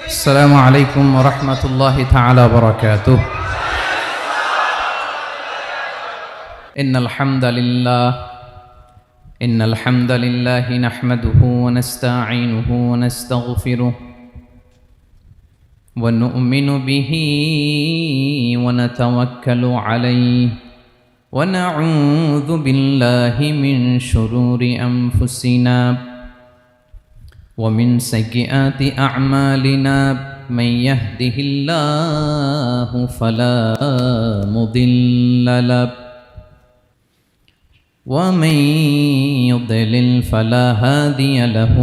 السلام عليكم ورحمة الله تعالى وبركاته. إن الحمد لله نحمده ونستعينه ونستغفره ونؤمن به ونتوكل عليه ونعوذ بالله من شرور أنفسنا ومن سيئات أعمالنا. من يهده الله فلا مضل له ومن يضلل فلا هادي له،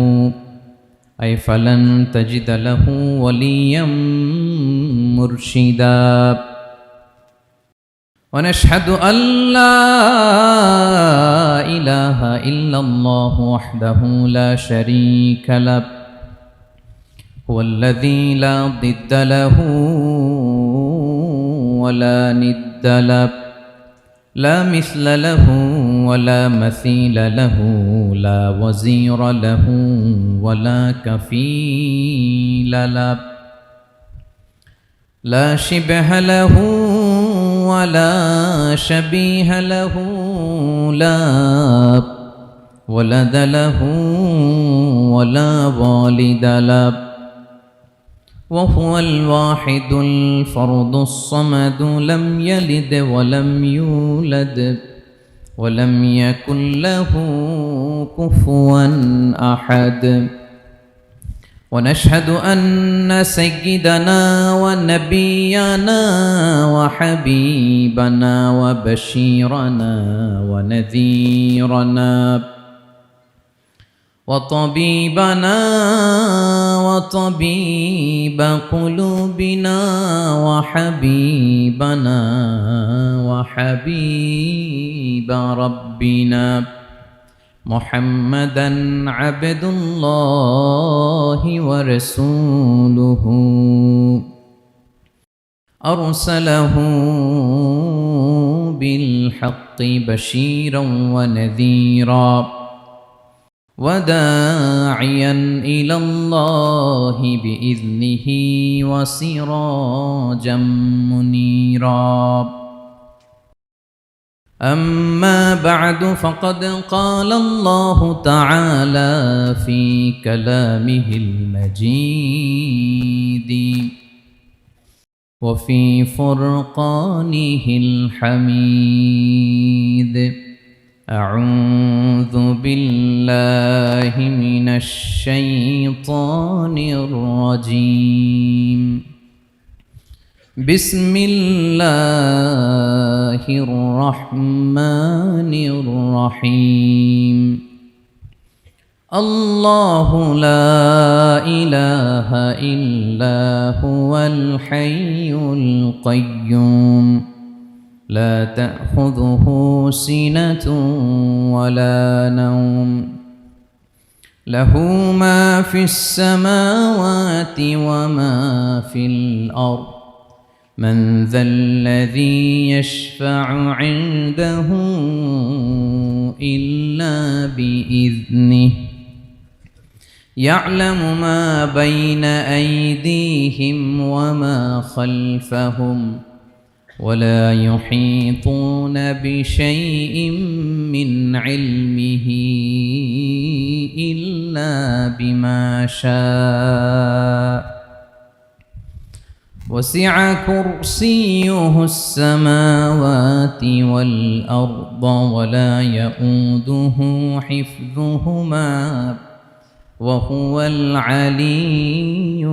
أي فلن تجد له وليا مرشدا. ونشهد أن لا إله إلا الله وحده لا شريك له، هو الذي لا ضد له ولا ند له، لا مثل له ولا مثيل له، لا وزير له ولا كفيل له، لا شبه له ولا شبيه له، لا ولد له ولا والد له، وهو الواحد الفرد الصمد، لم يلد ولم يولد ولم يكن له كفوا أحد. ونشهد أن سيدنا ونبينا وحبيبنا وبشيرنا ونذيرنا وطبيبنا وطبيب قلوبنا وحبيبنا وحبيب ربنا محمدا عبد الله ورسوله، أرسله بالحق بشيرا ونذيرا وداعيا إلى الله بإذنه وسراجا منيرا. أما بعد، فقد قال الله تعالى في كلامه المجيد وفي فرقانه الحميد: أعوذ بالله من الشيطان الرجيم. بسم الله الرحمن الرحيم. الله لا إله إلا هو الحي القيوم، لا تأخذه سنة ولا نوم، له ما في السماوات وما في الأرض، من ذا الذي يشفع عنده إلا بإذنه، يعلم ما بين أيديهم وما خلفهم، ولا يحيطون بشيء من علمه إلا بما شاء، وسع كرسيه السماوات والأرض ولا يؤوده حفظهما وهو العلي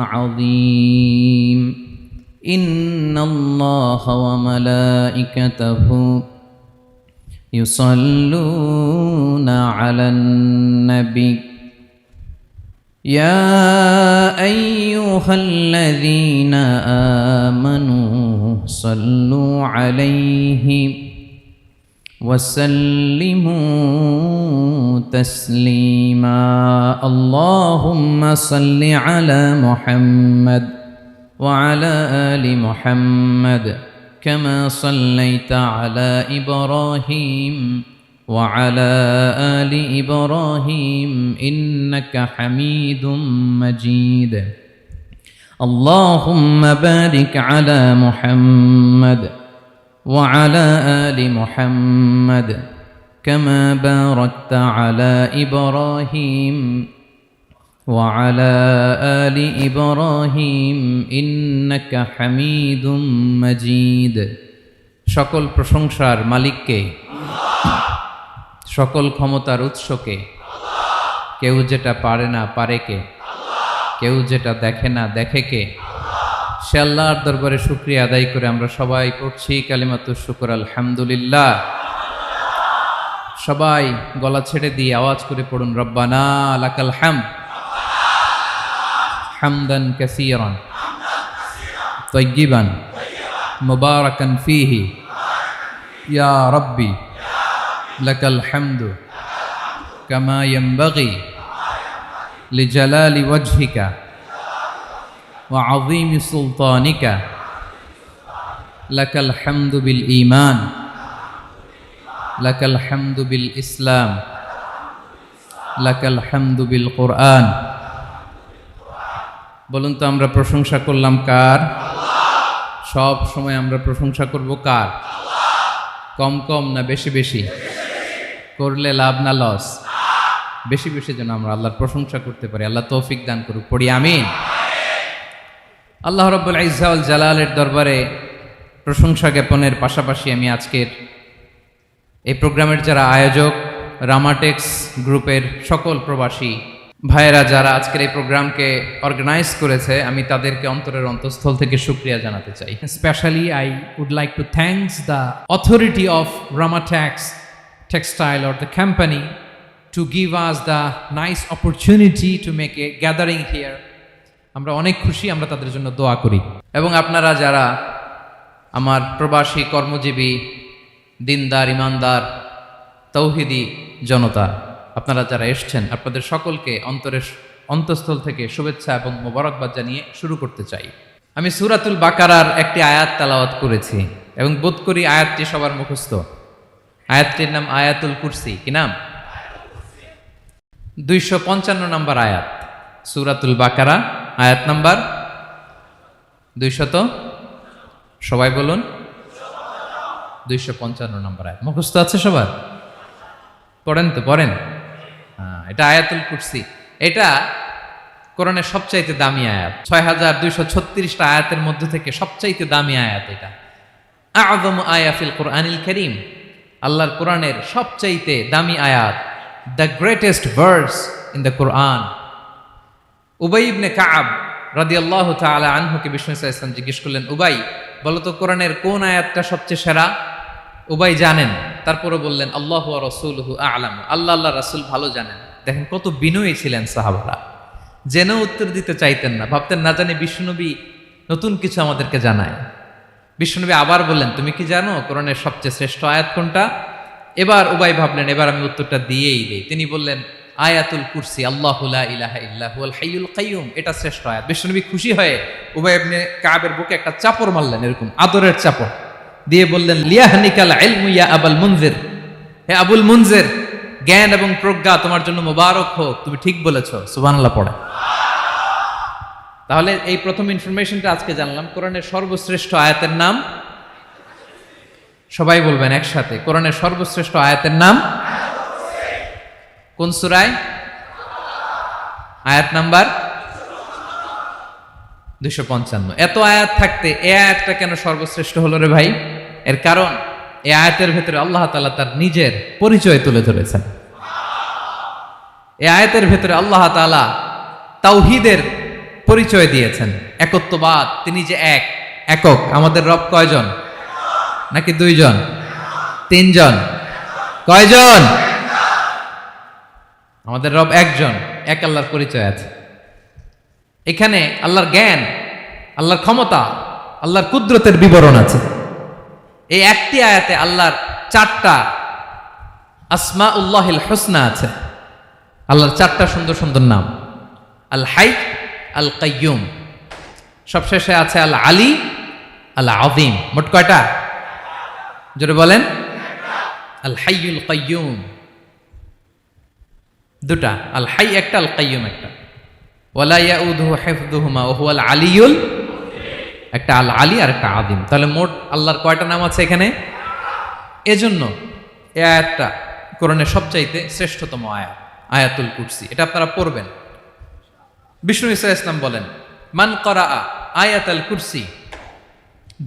العظيم. إن الله وملائكته يصلون على النبي، يا أيها الذين آمنوا صلوا عليه وسلموا تسليما. اللهم صل على محمد وعلى آل محمد كما صليت على إبراهيم وعلى آل إبراهيم إنك حميد مجيد. اللهم بارك على محمد وعلى آل محمد كما باركت على إبراهيم وعلى آل إبراهيم إنك حميد مجيد সকল প্রশংসার মালিককে, সকল ক্ষমতার উৎসকে, কেউ যেটা পারে না পারে কে, কেউ যেটা দেখে না দেখে কে, সে আল্লাহর দরবারে শুকরিয়া আদায় করে আমরা সবাই পড়ছি কালিমাতুশ শুকর আলহামদুলিল্লাহ। সবাই গলা ছেড়ে দিয়ে আওয়াজ করে পড়ুন রব্বানা লাকাল হামদ হামদান কাসীরান তাইয়িবান মুবারাকান ফীহি ইয়া রাব্বি লাকাল হামদু কামা ইয়ানবাগি লিজালালি ওয়াজহিকা ওয়া আযীমি সুলতানিকা লাকাল হামদু বিল ঈমান লাকাল হামদু বিল ইসলাম লাকাল হামদু বিল কুরআন। বলুন তো আমরা প্রশংসা করলাম কার? সব সময় আমরা প্রশংসা করব কার? কম কম না বেশি বেশি? করলে লাভ না লস? বেশি বেশি যেন আমরা আল্লাহর প্রশংসা করতে পারি। আল্লাহ তৌফিক দান করুক, পড়ি আমিন। আল্লাহ রাব্বুল ইজ্জা ওয়াল জালালের দরবারে প্রশংসা জ্ঞাপনের পাশাপাশি আমি আজকের এই প্রোগ্রামের যারা আয়োজক, রামাটেক্স গ্রুপের সকল প্রবাসী ভাইয়েরা যারা আজকের এই প্রোগ্রামকে অর্গানাইজ করেছে, আমি তাদেরকে অন্তরের অন্তঃস্থল থেকে শুকরিয়া জানাতে চাই। Especially, I would like to thank the authority of Ramatex Textile or the company to give us the nice opportunity to make a gathering here. আমরা অনেক খুশি, আমরা তাদের জন্য দোয়া করি। এবং আপনারা যারা আমার প্রবাসী কর্মজীবী দিনদার ইমানদার তৌহিদি জনতা, আপনারা যারা এসছেন, আপনাদের সকলকে অন্তরের অন্তঃস্থল থেকে শুভেচ্ছা এবং মোবারকবাদ জানিয়ে শুরু করতে চাই। আমি সূরাতুল বাকারার একটি আয়াত তেলাওয়াত করেছি এবং বোধ করি আয়াতটি সবার মুখস্থ। আয়াতটির নাম আয়াতুল কুরসি। কি নাম? 255 নম্বর আয়াত, সূরাতুল বাকারা, আয়াত নাম্বার 200। সবাই বলুন 255 নম্বর আয়াত। মুখস্থ আছে সবার? পড়েন তো, পড়েন। এটা আয়াতুল কুরসি। এটা কোরআনের সবচাইতে দামি আয়াত। 6236টা আয়াতের মধ্য থেকে সবচাইতে দামি আয়াত এটা। আযমু আয়া ফিল কুরআনিল কারীম, আল্লাহর কোরআনের সবচাইতে দামি আয়াত, the greatest verse in the Quran. Ubai ibn Kaab রাদিয়াল্লাহু তাআলা আনহুকে বিষ্ণু সাল্লাল্লাহু আলাইহি ওয়াসাল্লাম জিজ্ঞেস করলেন, উবাই বলো তো কোরআনের কোন আয়াতটা সবচেয়ে সেরা? উবাই জানেন, তারপরে বললেন আল্লাহু ওয়া রাসূলুহু আ'লাম, আল্লাহ আল্লাহ রাসূল ভালো জানেন। দেখেন কত বিনয়ী ছিলেন সাহাবারা, জেনেও উত্তর দিতে চাইতেন না, ভাবতেন না জানি বিষ্ণুনবী নতুন কিছু আমাদেরকে জানায়। বিষ্ণুনবী আবার বললেন, তুমি কি জানো কোরআনের সবচেয়ে শ্রেষ্ঠ আয়াত কোনটা? এবার উবাই ভাবলেন এবার আমি উত্তরটা দিয়েই দেই। তিনি বললেন আয়াতুল কুরসি, আল্লাহু লা ইলাহা ইল্লা হুয়াল হাইয়ুল কাইয়ুম, এটা শ্রেষ্ঠ আয়াত। বিষ্ণুনবী খুশি হয়ে উবাই ইবনে কাবের বুকে একটা চাপড় মারলেন, এরকম আদরের চাপড় দিয়ে বললেন, লিয়াহনিকাল ইলমু ইয়া আবুল মুনজির, হে আবুল মুনজির, জ্ঞান এবং প্রজ্ঞা তোমার জন্য মোবারক হোক, তুমি ঠিক বলেছো। সুবহানাল্লাহ পড়ে। তাহলে এই প্রথম ইনফরমেশনটা আজকে জানলাম, কোরআনের সর্বশ্রেষ্ঠ আয়াতের নাম, সবাই বলবেন একসাথে, কোরআনের সর্বশ্রেষ্ঠ আয়াতের নাম কোন সূরায়? আয়াত নাম্বার 255। এত আয়াত থাকতে এই আয়াতটা কেন সর্বশ্রেষ্ঠ হলো রে ভাই? এর কারণ এই আয়াতের ভেতরে আল্লাহ তাআলা তার নিজের পরিচয় তুলে ধরেছেন। এই আয়াতের ভেতরে আল্লাহ তাআলা তাওহীদের পরিচয় দিয়েছেন, একত্ববাদ, তিনি যে এক, একক। আমাদের রব কয়জন? নাকি দুইজন? তিনজন? কয়জন? আমাদের রব একজন, এক আল্লাহর পরিচয় আছে। এখানে আল্লাহর জ্ঞান, আল্লাহর ক্ষমতা, আল্লাহর কুদরতের বিবরণ আছে। এই একটি আয়াতে আল্লাহর 4টা আসমাউল্লাহিল হুসনা আছে, আল্লাহর 4টা সুন্দর সুন্দর নাম। আল হাই, আল কাইয়ুম, সবশেষে আছে আল আলী, আল আযীম। মোট কয়টা? জোরে বলেন। আল হাইয়ুল কাইয়ুম 2টা, আল হাই একটা, আল কাইয়ুম একটা। ওয়ালা ইয়াউদুহু হিফযুহুমা ওয়া হুয়াল আলিয়ুল, একটা আল আলী আর একটা আযীম। তাহলে মোট আল্লাহর কয়টা নাম আছে এখানে? এজন্য এই আয়াতটা কোরআনের সবচাইতে শ্রেষ্ঠতম আয়াত, আয়াতুল কুরসি। এটা আপনারা পড়বেন। বিষ্ণু ঈসা ইসলাম বলেন, মান করাআ আয়াতুল কুরসি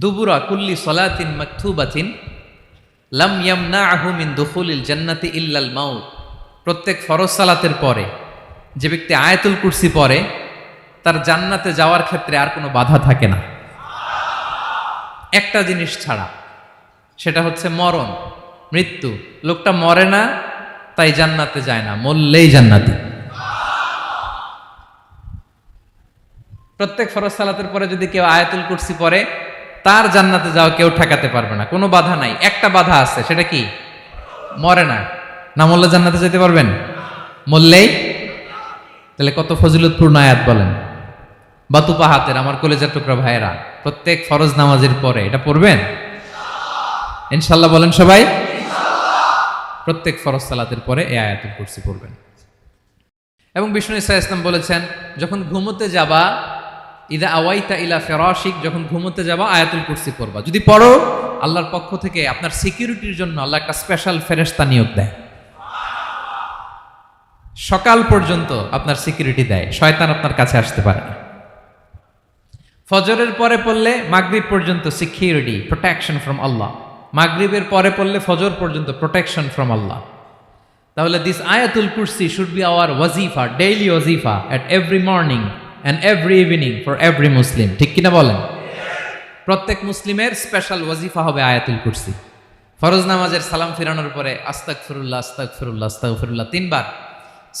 দুবুরা কুল্লি সলাতিন মাকতুবাতিন লাম ইয়ামনাহু মিন দুখুলিল জান্নাতি ইল্লাল মাউত। প্রত্যেক ফরজ সালাতের পরে যে ব্যক্তি আয়াতুল কুরসি পড়ে তার জান্নাতে যাওয়ার ক্ষেত্রে আর কোনো বাধা থাকে না, একটা জিনিস ছাড়া, সেটা হচ্ছে মরণ, মৃত্যু। লোকটা মরে না তাই জান্নাতে যায় না, মরলেই জান্নাতি। প্রত্যেক ফরজ সালাতের পরে যদি কেউ আয়াতুল কুরসি পড়ে তার জান্নাতে যাওয়া কেউ ঠেকাতে পারবে না, কোনো বাধা নাই। একটা বাধা আছে, সেটা কি? মরে না। না মরলে জান্নাতে যেতে পারবেন? মরলেই। তাহলে কত ফজিলতপূর্ণ আয়াত বলেন। বাতুপা হাতের আমার কলেজার টুকরা ভাইয়েরা, প্রত্যেক ফরজ নামাজের পরে এটা পড়বেন ইনশাল্লাহ। বলেন সবাই, প্রত্যেক ফরজ সালাতের পরে এই আয়াতুল কুরসি পড়বেন। এবং বিষ্ণু ঈসা ইসলাম বলেছেন, যখন ঘুমোতে যাবা, ইদা আওয়াইতা ইলা ফিরাশিক, যখন ঘুমোতে যাবা আয়াতুল কুরসি পড়বা। যদি পড়ো, আল্লাহর পক্ষ থেকে আপনার সিকিউরিটির জন্য আল্লাহ একটা স্পেশাল ফেরেশতা নিয়োগ দেয়, সকাল পর্যন্ত আপনার সিকিউরিটি দেয়, শয়তান আপনার কাছে আসতে পারে না। ফজরের পরে পড়লে মাগরিব পর্যন্ত সিকিউরিটি, প্রোটেকশন ফ্রম আল্লাহ। মাগরিবের পরে পড়লে ফজর পর্যন্ত প্রোটেকশন ফ্রম আল্লাহ। তাহলে this Ayatul Kursi should be our ওয়াজিফা, ডেইলি ওয়াজিফা at every morning and every evening for every Muslim. ঠিক কিনা বলেন? প্রত্যেক মুসলিমের স্পেশাল ওয়াজিফা হবে আয়াতুল কুরসি। ফরজ নামাজের সালাম ফিরানোর পরে আস্তাগফিরুল্লাহ আস্তাগফিরুল্লাহ আস্তাগফিরুল্লাহ 3 বার,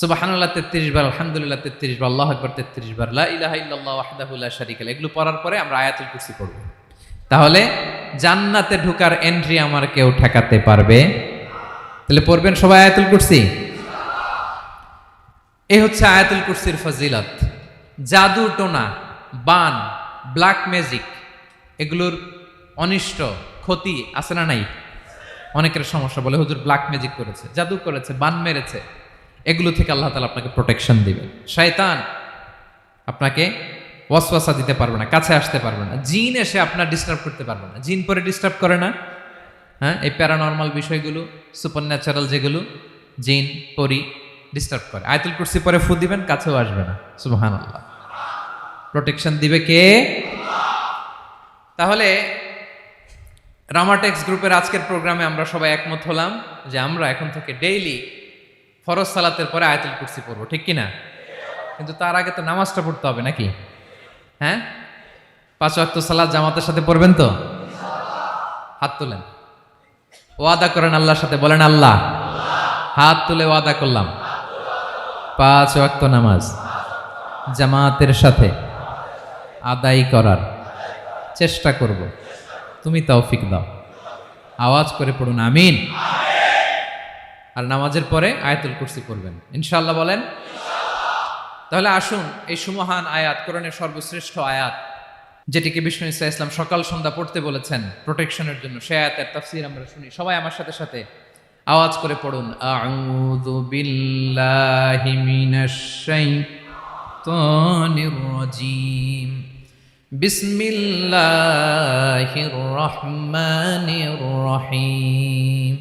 সুবহানাল্লাহ 33 বার, আলহামদুলিল্লাহ 33 বার, আল্লাহু আকবার 33 বার, লা ইলাহা ইল্লাল্লাহ ওয়াহদাহু লা শারীকা লাহু, এগুলো পড়ার পরে আমরা আয়াতুল কুরসি পড়ব। তাহলে জান্নাতে ঢোকার এন্ট্রি আমার কেউ ঠেকাতে পারবে। তাহলে পড়বেন সবাই আয়াতুল কুরসি। এই হচ্ছে আয়াতুল কুরসির ফজিলত। জাদু টোনা, বান, ব্ল্যাক ম্যাজিক, এগুলোর অনিষ্ট ক্ষতি আছে না নাই? অনেকের সমস্যা, বলে হুজুর ব্ল্যাক ম্যাজিক করেছে, জাদু করেছে, বান মেরেছে, এগুলো থেকে আল্লাহ তাআলা আপনাকে প্রোটেকশন দিবেন। শয়তান আপনাকে ওয়াসওয়াসা দিতে পারবে না, কাছে আসতে পারবে না। জিন এসে আপনার ডিস্টার্ব করতে পারবে না। জিন পরে ডিস্টার্ব করে না? হ্যাঁ, এই প্যারানর্মাল বিষয়গুলো, সুপার ন্যাচারাল যেগুলো, জিন পরি ডিস্টার্ব করে। আয়াতুল কুরসি পরে ফু দিবেন, কাছেও আসবে না। সুবহানাল্লাহ। প্রোটেকশন দিবে কে? তাহলে রামাটেক্স গ্রুপের আজকের প্রোগ্রামে আমরা সবাই একমত হলাম যে আমরা এখন থেকে ডেইলি ফরজ সালাতের পরে আয়াতুল কুরসি পড়বো, ঠিক কিনা? কিন্তু তার আগে তো নামাজটা পড়তে হবে নাকি? হ্যাঁ, 5 ওয়াক্ত সালাত জামাতের সাথে পড়বেন তো? হাত তুলেন, ওয়াদা করেন আল্লাহর সাথে, বলেন আল্লাহ, হাত তুলে ওয়াদা করলাম 5 ওয়াক্ত নামাজ জামাতের সাথে আদায় করার চেষ্টা করব, তুমি তৌফিক দাও। আওয়াজ করে পড়ুন আমিন। আর নামাজের পরে আয়াতুল কুরসি পড়বেন ইনশাআল্লাহ, বলেন। তাহলে আসুন এই সুমহান আয়াত, কোরআনের সর্বশ্রেষ্ঠ আয়াত, যেটিকে বিষ্ণু ঈসা ইসলাম সকাল সন্ধ্যা পড়তে বলেছেন প্রোটেকশনের জন্য, সে আয়াতের তাফসীর আমরা শুনি। সবাই আমার সাথে সাথে আওয়াজ করে পড়ুন, আউযু বিল্লাহি মিনাশ শাইতানির রাজীম, বিসমিল্লাহির রহমানির রহিম।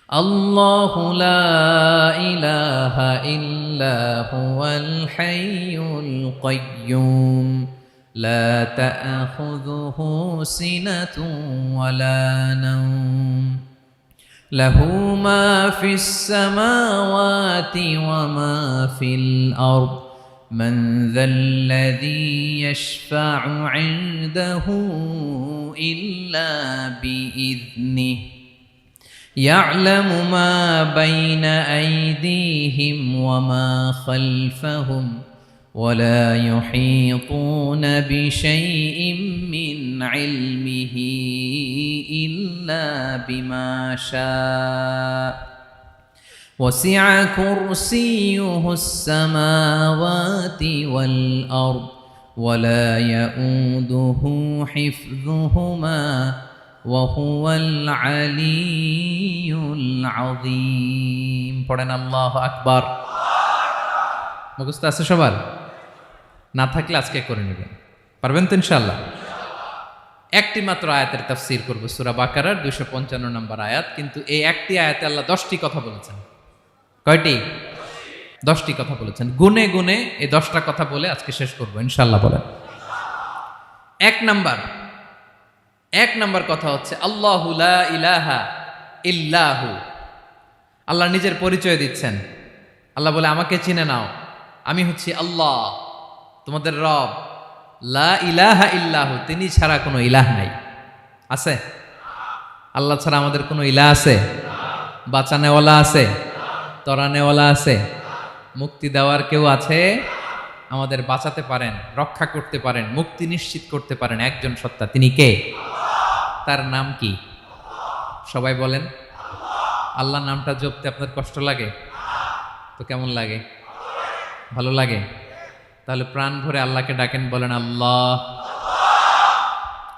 আল্লাহু লা ইলাহা ইল্লা হুয়াল হাইয়ুল কাইয়্যুম, লা তা'খুযুহু সিনাতুন ওয়ালা নাওম, লাহু মা ফিস সামাওয়াতি ওয়া মা ফিল আরদ, মান যাল্লাযী ইয়াশফা'ু 'ইনদাহু ইল্লা বিইذনিহি, يعلم ما بين أيديهم وما خلفهم ولا يحيطون بشيء من علمه إلا بما شاء وسع كرسيه السماوات والأرض ولا يؤوده حفظهما وهو العلي العظيم. পড়েন আল্লাহু আকবার। মুখস্থ আছে সবার? না থাকলে আজকে করে নেবেন, পারবেন তো ইনশাআল্লাহ? একটি মাত্র আয়াতের তাফসীর করব, সূরা বাকারার 255 নম্বর আয়াত। কিন্তু এই একটি আয়াতে আল্লাহ 10টি কথা বলেছেন। কয়টি? 10টি কথা বলেছেন। গুনে গুনে এই 10টা কথা বলে আজকে শেষ করব ইনশাআল্লাহ। বলেন। এক নাম্বার কথা হচ্ছে আল্লাহু লা ইলাহা ইল্লাহু। আল্লাহ নিজের পরিচয় দিচ্ছেন। আল্লাহ বলে, আমাকে চিনে নাও, আমি হচ্ছি আল্লাহ, তোমাদের রব। লা ইলাহা ইল্লাহু, তিনি ছাড়া কোনো ইলাহ নাই। আছে? আল্লাহ ছাড়া আমাদের কোনো ইলাহ আছে? বাঁচানেওয়ালা আছে? তরানেওয়ালা আছে? মুক্তি দেওয়ার কেউ আছে? আমাদের বাঁচাতে পারেন, রক্ষা করতে পারেন, মুক্তি নিশ্চিত করতে পারেন একজন সত্তা। তিনি কে? তার নাম কি? সবাই বলেন। আল্লাহ নামটা জপতে আপনার কষ্ট লাগে? তো কেমন লাগে? ভালো লাগে? তাহলে প্রাণ ভরে আল্লাহকে ডাকেন, বলেন আল্লাহ।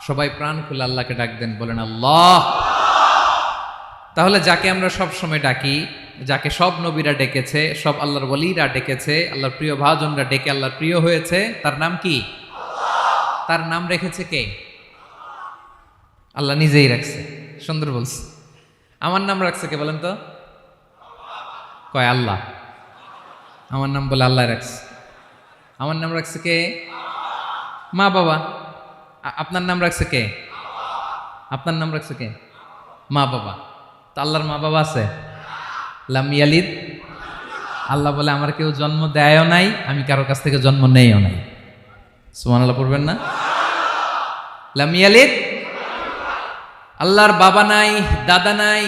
সবাই প্রাণ খুলে আল্লাহকে ডাকবেন, বলেন আল্লাহ। তাহলে যাকে আমরা সব সময় ডাকি, যাকে সব নবীরা ডেকেছে, সব আল্লাহর ওয়ালিরা ডেকেছে, আল্লাহর প্রিয় ভাজনরা ডেকে আল্লাহর প্রিয় হয়েছে, তার নাম কি? তার নাম রেখেছে কে? আল্লাহ নিজেই রাখছে। সুন্দর বলছে। আমার নাম রাখছে কে বলেন তো? কয় আল্লাহ। আমার নাম বলে আল্লাহ রাখছে। আমার নাম রাখছে কে? মা বাবা। আপনার নাম রাখছে কে? আপনার নাম রাখছে কে? মা বাবা। তো আল্লাহর মা বাবা আছে? লাম ইয়ালিদ। আল্লাহ বলে, আমার কেউ জন্ম দেয়ও নাই, আমি কারো কাছ থেকে জন্ম নেইও নাই। সুবহানাল্লাহ পড়বেন না? লাম ইয়ালিদ। আল্লাহর বাবা নাই, দাদা নাই,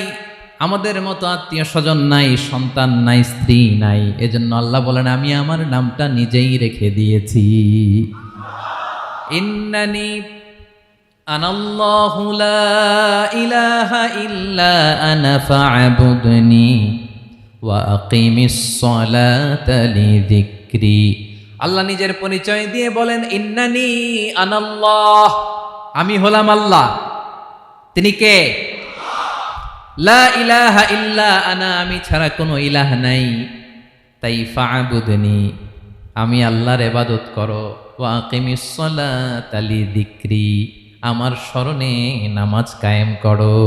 আমাদের মতো আত্মীয় স্বজন নাই, সন্তান নাই, স্ত্রী নাই। এজন্য আল্লাহ বলেন, আমি আমার নামটা নিজেই রেখে দিয়েছি। ইন্নানি আনাল্লাহু লা ইলাহা ইল্লা আনা ফা'বুদনি ওয়া আকিমিস সালাতা লিযিকরি। আল্লাহ নিজের পরিচয় দিয়ে বলেন, ইন্নানি আনাল্লাহ, আমি হলাম আল্লাহ। তিনি কে? লা ইলাহা ইল্লা আনা, আমি ছাড়া কোনো ইলাহ নাই। তাই ফা'বুদনি, আমি আল্লাহর ইবাদত করো। ওয়া আকিমিস সালাতা লিযিকরি, আমার স্মরণে নামাজ কায়েম করো।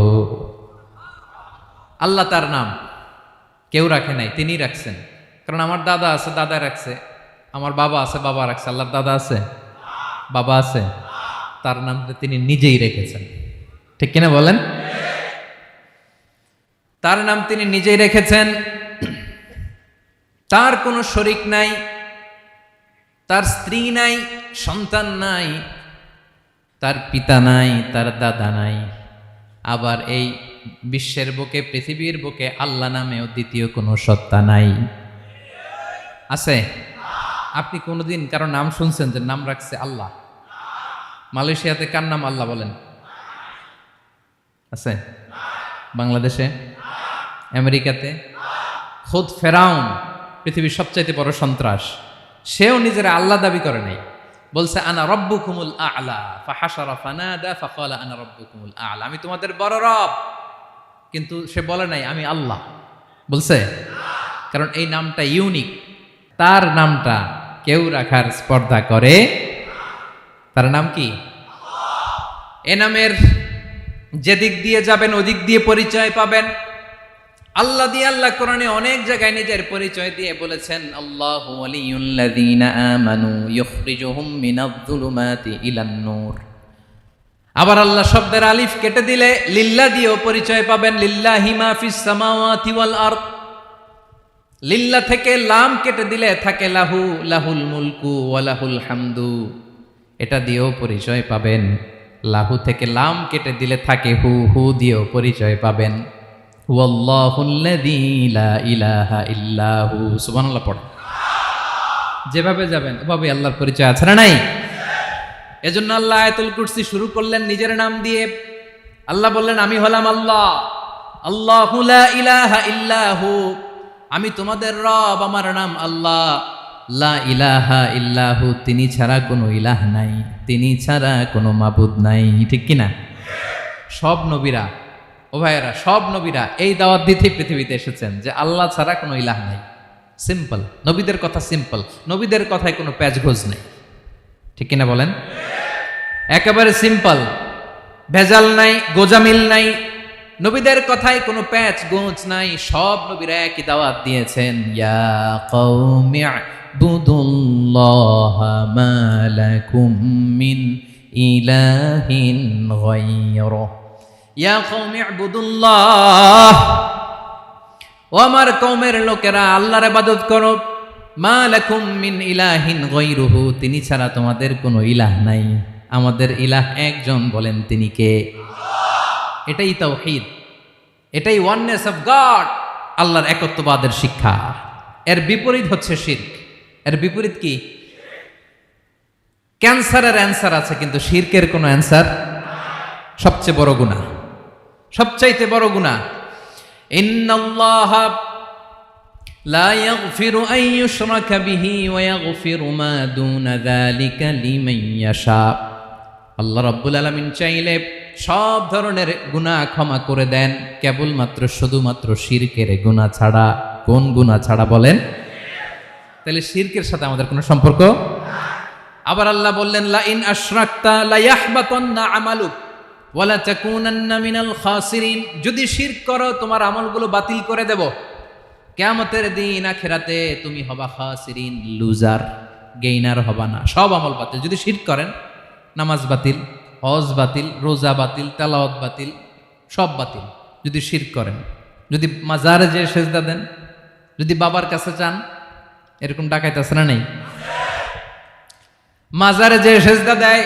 আল্লাহ তার নাম কেউ রাখে নাই, তিনি রাখছেন। কারণ আমার দাদা আছে, দাদা রাখছে। আমার বাবা আছে, বাবা রাখছে। আল্লাহর দাদা আছে? বাবা আছে? তার নামটা তিনি নিজেই রেখেছেন। ঠিক কিনা বলেন? তার নাম তিনি নিজেই রেখেছেন। তার কোনো শরীক নাই, তার স্ত্রী নাই, সন্তান নাই, তার পিতা নাই, তার দাদা নাই। আবার এই বিশ্বের বুকে, পৃথিবীর বুকে আল্লাহ নামেও দ্বিতীয় কোনো সত্তা নাই। আছে? আপনি কোনোদিন কারো নাম শুনছেন যে নাম রাখছে আল্লাহ? মালয়েশিয়াতে কার নাম আল্লাহ বলেন? আছে? বাংলাদেশে? আমেরিকাতে? খুদ ফেরাউন, পৃথিবীর সবচাইতে বড় সন্ত্রাস, সেও নিজের আল্লাহ দাবি করে নাই। বলছে আনা রব্বুকুমুল আ'লা, ফাহাশারা ফানাদা ফাকালা আনা রব্বুকুমুল আ'লা, আমি তোমাদের বড় রব। কিন্তু সে বলে নাই আমি আল্লাহ। বলছে? কারণ এই নামটা ইউনিক। তার নামটা কেউ রাখার স্পর্ধা করে। তার নাম কি? এ নামের যেদিক দিয়ে যাবেন ওদিক দিয়ে পরিচয় পাবেন। আল্লাহ দিয়ে আল্লাহ কোরআনে অনেক জায়গায় নিজের পরিচয় দিয়ে বলেছেন, আল্লাহু ওয়ালিয়ুল্লাযীনা আমানু ইউখরিজুহুম মিনায-যুলুমাতি ইলান-নূর। আবার আল্লাহ শব্দের আলিফ কেটে দিলে লিল্লাহ দিয়েও পরিচয় পাবেন। লিল্লাহি মা ফিস সামাওয়াতি ওয়াল আরদ। লিল্লাহ থেকে লাম কেটে দিলে থাকে লাহু, লাহুল মুলকু ওয়া লাহুল হামদু, এটা দিয়েও পরিচয় পাবেন। লাহু থেকে লাম কেটে দিলে থাকে হু, হু দিয়েও পরিচয় পাবেন। হুয়াল্লাহুল্লাযী লা ইলাহা ইল্লাহু। সুবহানাল্লাহ পড়ে। যেভাবে যাবেন ওভাবে আল্লাহর পরিচয় আছে না নাই? এজন্য আল্লাহ আয়াতুল কুরসি শুরু করলেন নিজের নাম দিয়ে। আল্লাহ বললেন, আমি হলাম আল্লাহ। আল্লাহু লা ইলাহা ইল্লাহু, আমি তোমাদের রব, আমার নাম আল্লাহ। লা ইলাহা ইল্লাহু, তিনি ছাড়া কোনো ইলাহ নাই, তিনি ছাড়া কোনো মাবুদ নাই। ঠিক কিনা? সব নবীরা, ও ভাইয়েরা, সব নবীরা এই দাওয়াত দিতে পৃথিবীতে এসেছেন যে আল্লাহ ছাড়া কোনো ইলাহ নাই। সিম্পল, নবীদের কথা সিম্পল, নবীদের কথায় কোনো প্যাচগোজ নেই, ঠিক কিনা বলেন? একেবারে সিম্পল, ভেজাল নাই, গোজামিল নাই, নবীদের কথায় কোনো প্যাচ গোজ নাই। সব নবীরা একই দাওয়াত দিয়েছেন, ইয়া কওমি ইবুদুল্লাহা মা লাকুম মিন ইলাহিন গায়রুহু, ইয়া কওমি ইবুদুল্লাহ, ও আমার কওমের লোকেরা আল্লাহর ইবাদত করো, মা লাকুম মিন ইলাহিন গায়রুহু, তিনি ছাড়া তোমাদের কোনো ইলাহ নাই, আমাদের ইলাহ একজন, বলেন তিনি কে? এটাই তাওহীদ, এটাই ওয়াননেস অফ গড, আল্লাহর একত্ববাদের শিক্ষা। এর বিপরীত হচ্ছে শিরক। এর বিপরীত কি? ক্যান্সারের অ্যান্সার আছে কিন্তু শিরকের কোনো অ্যান্সার। সবচেয়ে বড় গুনাহ, সবচাইতে বড় গুনাহ। ইন্নাল্লাহা লা ইয়াগফিরু আন ইউশরাকা বিহি ওয়া ইয়াগফিরু মা দুনা যালিকা লিমান ইয়াশা। আল্লাহ রাব্বুল আলামিন চাইলে সব ধরনের গুনাহ ক্ষমা করে দেন, কেবলমাত্র শুধুমাত্র শিরকের গুনাহ ছাড়া। কোন গুনাহ ছাড়া বলেন? তাহলে শিরকের সাথে আমাদের কোনো সম্পর্ক। আবার আল্লাহ বললেন, লা ইন আশরাকতা লা ইয়াহবাতান্না আমালুক ওয়া লা তাকুনান্না মিনাল খাসিরিন, যদি শিরক করো তোমার আমলগুলো বাতিল করে দেব, কিয়ামতের দিন আখিরাতে তুমি হবা খাসিরিন, লুজার, গেইনার হবা না, সব আমল বাতিল। যদি শিরক করেন, নামাজ বাতিল, হজ বাতিল, রোজা বাতিল, তেলাওয়াত বাতিল, সব বাতিল। যদি শিরক করেন, যদি মাজারে যে সেজদা দেন, যদি বাবার কাছে চান, এরকম ডাকাইতে আছে না নেই? মাজারে যে সেজদা দেয়,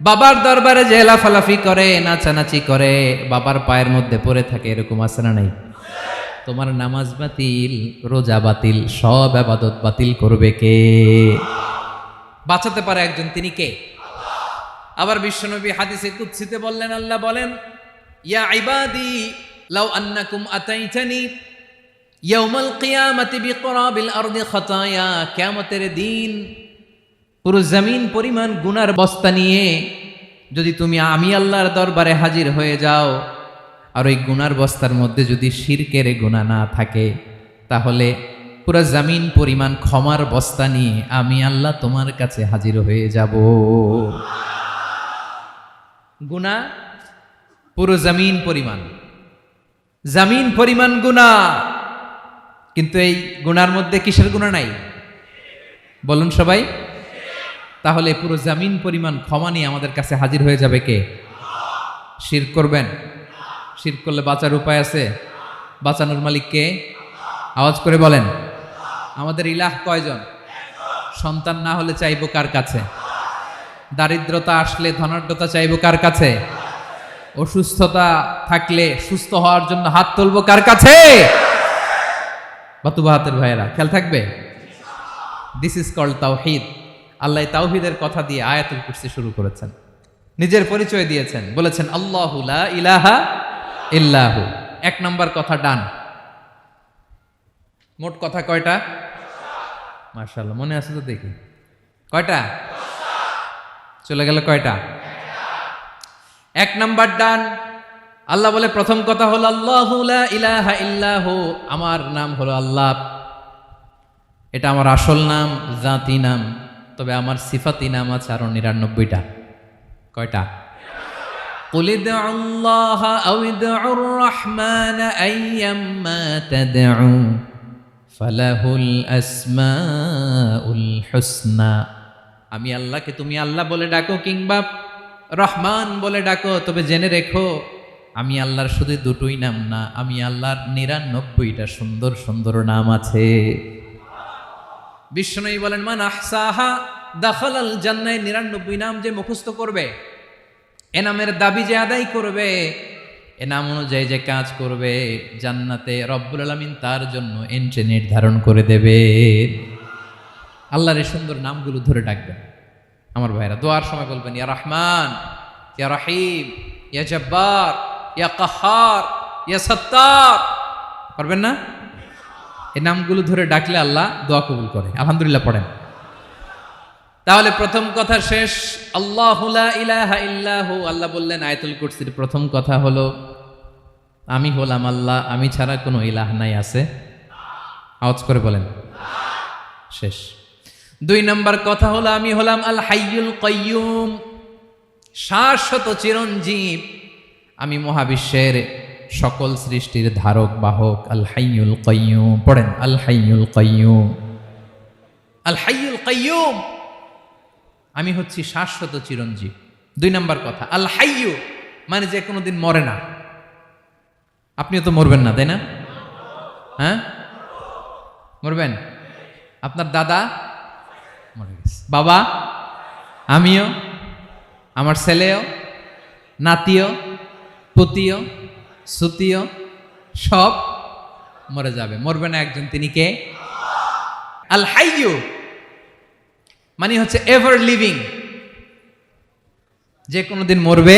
বাবার দরবারে যে লাফালাফি করে, নাচানাচি করে, বাবার পায়ের মধ্যে পড়ে থাকে, এরকম আছে না নেই? তোমার নামাজ বাতিল, রোজা বাতিল, সব ইবাদত বাতিল করবে কে? বাঁচাতে পারে একজন, তিনি কে? আবার বিশ্বনবী হাদিসে কুদসিতে বললেন, আল্লাহ বলেন, ইয়া ইবাদি লাউ আন্নাকুম আতাইতানি ইয়াউমাল কিয়ামাতি বিকরাবিল আরদি খাতায়া, কিয়ামতের দিন পুরো জমিন পরিমাণ গুনার বস্তা নিয়ে যদি তুমি আমি আল্লাহর দরবারে হাজির হয়ে যাও, আর ওই গুনার বস্তার মধ্যে যদি শিরকের গুনাহ না থাকে, তাহলে পুরো জমিন পরিমাণ ক্ষমার বস্তা নিয়ে আমি আল্লাহ তোমার কাছে হাজির হয়ে যাব। গুনাহ পুরো জমিন পরিমাণ, জমিন পরিমাণ গুনাহ, কিন্তু এই গুনার মধ্যে কিসের গুনাহ নাই? বলুন সবাই। তাহলে পুরো জমিন পরিমাণ ক্ষমা নিয়ে আমাদের কাছে হাজির হয়ে যাবে কে? শিরক করবেন? শিরক করলে বাঁচার উপায় আছে? বাঁচানোর মালিক কে? আওয়াজ করে বলেন। আমাদের ইলাহ কয়জন? সন্তান না হলে চাইবো কার কাছে? দারিদ্রতা আসলে ধনাঢ্যতা চাইবো কার কাছে? অসুস্থতা থাকলে সুস্থ হওয়ার জন্য হাত তুলবো কার কাছে? বাতুবাহাতের ভাইয়েরা খেয়াল থাকবে। দিস ইজ কল্ড তাওহীদ। আল্লাহ তাওহীদের কথা দিয়ে আয়াতুল কুরসি শুরু করেছেন, নিজের পরিচয় দিয়েছেন, বলেছেন আল্লাহু লা ইলাহা ইল্লাহু। এক নম্বর কথা ডান। মোট কথা কয়টা? মাশাআল্লাহ, মনে আছে তো দেখি। কয়টা? চলে গেল কয়টা? এক নাম্বার ডান। আল্লাহ বলে প্রথম কথা হলো আল্লাহু লা ইলাহা ইল্লাহু, আমার নাম হলো আল্লাহ। এটা আমার আসল নাম, জাতি নাম। তবে আমার সিফাতি নাম আছে আরো ৯৯টা। কয়টা? কুল ইদউল্লাহা আও ইদউর রাহমান আইয়াম্মা তাদউ ফালাহুল আসমাউল হুসনা। আমি আল্লাহকে তুমি আল্লাহ বলে ডাকো কিংবা রহমান বলে ডাকো, তবে জেনে রেখো আমি আল্লাহর শুধু দুটোই নাম না, আমি আল্লাহর ৯৯টা সুন্দর সুন্দর নাম আছে। বিষ্ণু বলেন, মান আহসাহা দাখালাল জান্নাহ। ৯৯ নাম যে মুখস্থ করবে, এ নামের দাবি যে আদায় করবে, এ নাম অনুযায়ী যে কাজ করবে, জান্নাতে রব্বুল আলামিন তার জন্য এন্ট্রি নির্ধারণ করে দেবে। আল্লাহর এই সুন্দর নামগুলো ধরে ডাকবেন। আমার ভাইরা দোয়ার সময় বলবেন, ইয়া রহমান, ইয়া রহিম, ইয়া জব্বার, ইয়া কাহার, ইয়া সত্তার। পারবেন না? এই নামগুলো ধরে ডাকলে আল্লাহ দোয়া কবুল করে। আলহামদুলিল্লাহ পড়েন। তাহলে প্রথম কথা শেষ। আল্লাহু লা ইলাহা ইল্লাহু। আল্লাহ বললেন আয়াতুল কুরসির প্রথম কথা হলো আমি হলাম আল্লাহ, আমি ছাড়া কোনো ইলাহ নাই। আছে? আওয়াজ করে বলেন। শেষ। 2 নম্বর কথা হলো আমি হলাম আল হাইয়ুল কাইয়ুম, শাশ্বত চিরঞ্জীব। আমি মহাবিশ্বের সকল সৃষ্টির ধারক বাহক। আল হাইয়ুল কাইয়ুম, পড়েন আল হাইয়ুল কাইয়ুম, আল হাইয়ুল কাইয়ুম। আমি হচ্ছি শাশ্বত চিরঞ্জীব। 2 নম্বর কথা, আল হাইয়ু মানে যে কোনোদিন মরে না। আপনিও তো মরবেন না, তাই না? হ্যাঁ, মরবেন। আপনার দাদা মরে গেছে, বাবা, আমিও, আমার ছেলেও, নাতিও, পুতিও, সুতিও সব মরে যাবে। মরবে না একজন, তিনি কে? আল হাইয়ু মানে হচ্ছে এভার লিভিং, যে কোনোদিন মরবে।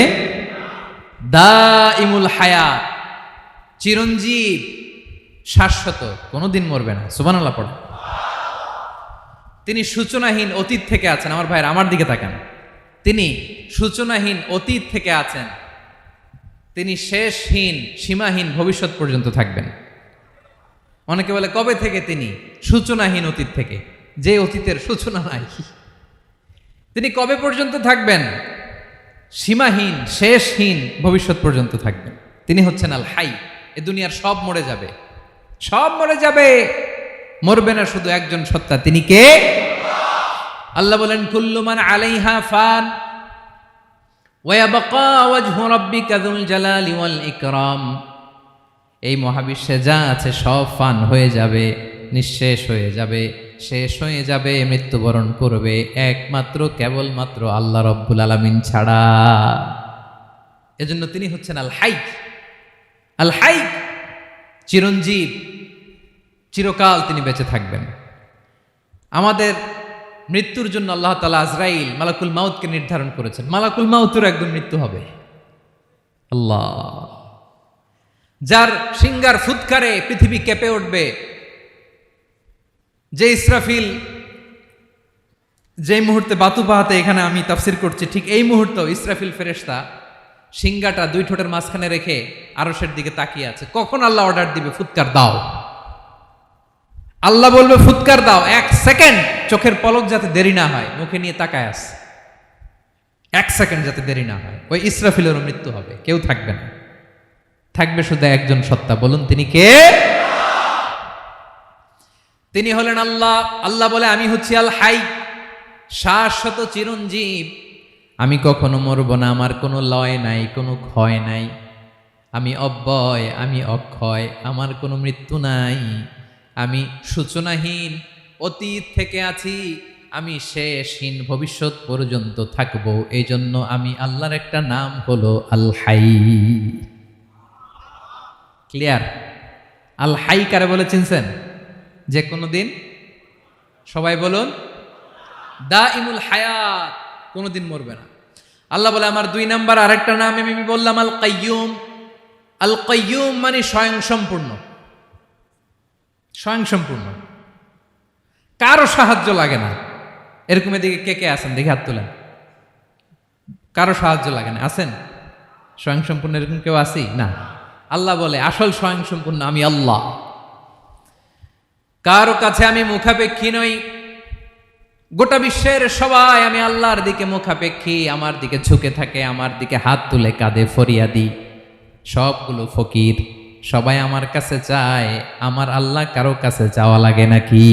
দাইমুল হায়াত, চিরঞ্জীব, শাশ্বত, কোনোদিন মরবে না। সুবহানাল্লাহ পড়ে। তিনি সূচনাহীন অতীত থেকে আছেন। আমার ভাইয়ের আমার দিকে তাকান। তিনি সূচনাহীন অতীত থেকে আছেন। তিনি শেষহীন সীমাহীন ভবিষ্যৎ পর্যন্ত থাকবেন। অনেকে বলে কবে থেকে? তিনি সূচনাহীন অতীত থেকে, যে অতীতের সূচনা নাই। তিনি কবে পর্যন্ত থাকবেন? সীমাহীন শেষহীন ভবিষ্যৎ পর্যন্ত থাকবেন। তিনি হচ্ছেন আল হাই। এ দুনিয়ার সব মরে যাবে, সব মরে যাবে, মরবে না শুধু একজন সত্তা। তিনি কে? আল্লাহ বলেন কুল্লু মান আলাইহা ফান ওয়া ইয়াবকা ওয়াজহু রাব্বিকা যুল জালালি ওয়াল ইকরাম। এই মহাবিশ্বে যা আছে সব ফান হয়ে যাবে, নিঃশেষ হয়ে যাবে, শেষ হয়ে যাবে, মৃত্যুবরণ করবে, একমাত্র কেবলমাত্র আল্লাহ রব্বুল আলামিন ছাড়া। এজন্য তিনি হচ্ছেন আল হাই। আল হাই চিরঞ্জীব, চিরকাল তিনি বেঁচে থাকবেন। আমাদের মৃত্যুর জন্য আল্লাহ তাআলা আজরাইল মালাকুল মাউতকে নির্ধারণ করেছেন। মালাকুল মাউতের একদম মৃত্যু হবে। আল্লাহ, যার সিঙ্গার ফুৎকারে পৃথিবী কেঁপে উঠবে, যে ইসরাফিল যে মুহূর্তে বাতু পাহাতে এখানে আমি তাফসির করছি, ঠিক এই মুহূর্তেও ইসরাফিল ফেরেশতা সিঙ্গাটা 2 ঠোঁটের মাঝখানে রেখে আরশের দিকে তাকিয়ে আছে। কখন আল্লাহ অর্ডার দিবে ফুৎকার দাও, আল্লাহ বলবে ফুৎকার দাও, 1 সেকেন্ড চোখের পলক যাতে দেরি না হয়, মুখে নিয়ে তাকায় আছে, 1 সেকেন্ড যাতে দেরি না হয়। ওই ইসরাফিলেরও মৃত্যু হবে, কেউ থাকবে না, থাকবে শুধু একজন সত্তা। বলুন তিনি কে? তিনি হলেন আল্লাহ। আল্লাহ বলে আমি হচ্ছি আল হাই, শাশ্বত চিরঞ্জীব। আমি কখনো মরব না, আমার কোনো লয় নাই, কোনো ক্ষয় নাই। আমি অব্যয়, আমি অক্ষয়, আমার কোনো মৃত্যু নাই। আমি সূচনাহীন অতীত থেকে আছি, আমি শেষহীন ভবিষ্যৎ পর্যন্ত থাকব। এই জন্য আমি আল্লাহর একটা নাম হলো আল হাই। ক্লিয়ার? আল হাই কারে বলে চিনছেন? যে কোনো দিন, সবাই বলুন, দাইমুল হায়াত, কোনোদিন মরবে না। আল্লাহ বলে আমার 2 নাম্বার আরেকটা নাম আমি বললাম আল কাইয়ুম। আল কাইয়ুম মানে স্বয়ং সম্পূর্ণ, স্বয়ং সম্পূর্ণ, কারো সাহায্য লাগে না। এরকম এদিকে কে কে আছেন দেখে হাত তোলেন। কারো সাহায্য লাগে না, আছেন? স্বয়ং সম্পূর্ণ এরকম কেউ আছি না? আল্লাহ বলে আসল স্বয়ং সম্পূর্ণ আমি আল্লাহ। কারো কাছে আমি মুখাপেক্ষী নই। গোটা বিশ্বের সবাই আমি আল্লাহর দিকে মুখাপেক্ষী, আমার দিকে ঝুঁকে থাকে, আমার দিকে হাত তুলে কাঁদে ফরিয়াদি। সবগুলো ফকির, সবাই আমার কাছে চায়। আমার আল্লাহ কারো কাছে চাওয়া লাগে নাকি?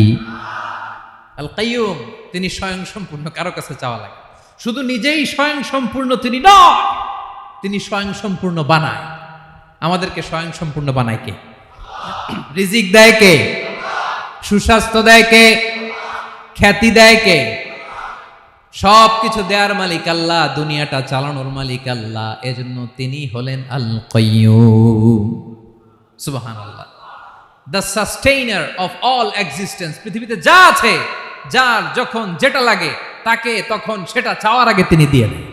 আল কাইয়ুম, তিনি স্বয়ং সম্পূর্ণ, কারো কাছে চাওয়া লাগে। শুধু নিজেই স্বয়ং সম্পূর্ণ তিনি নয়, তিনি স্বয়ং সম্পূর্ণ বানায়। আমাদেরকে স্বয়ং সম্পূর্ণ বানায় কে? রিজিক দেয় কে? সুস্বাস্থ্য দেয় কে? খ্যাতি দেয় কে? সব কিছু দেওয়ার মালিক আল্লাহ, দুনিয়াটা চালানোর মালিক আল্লাহ। এজন্য তিনি হলেন আল কাইয়ুম। সুবহানাল্লাহ। The sustainer of all existence. পৃথিবীতে যা আছে, যার যখন যেটা লাগে তাকে তখন সেটা চাওয়ার আগে তিনি দিয়ে দেন।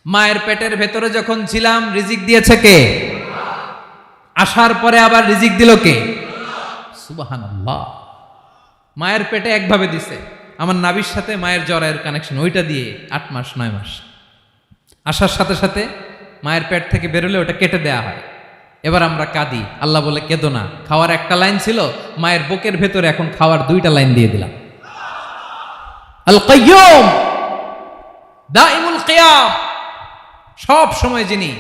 মায়ের পেটের ভেতরে যখন ছিলাম রিজিক দিয়েছে কে? আসার পরে আবার রিজিক দিল কে? সুবহানাল্লাহ। মায়ের পেটে একভাবে দিছে, আমার নাভির সাথে মায়ের জরায়ুর কানেকশন, ওইটা দিয়ে 8 মাস 9 মাস। আসার সাথে সাথে মায়ের পেট থেকে বেরোলে ওটা কেটে দেয়া হয়, এবার আমরা কাঁদি, আল্লাহ বলে কেঁদো না, খাওয়ার একটা লাইন ছিল, মায়ের বুকের ভেতরে এখন খাওয়ার 2টা লাইন দিয়ে দিলাম। আল কাইয়ুম দাইমুল কিয়াম, সব সময় যিনি,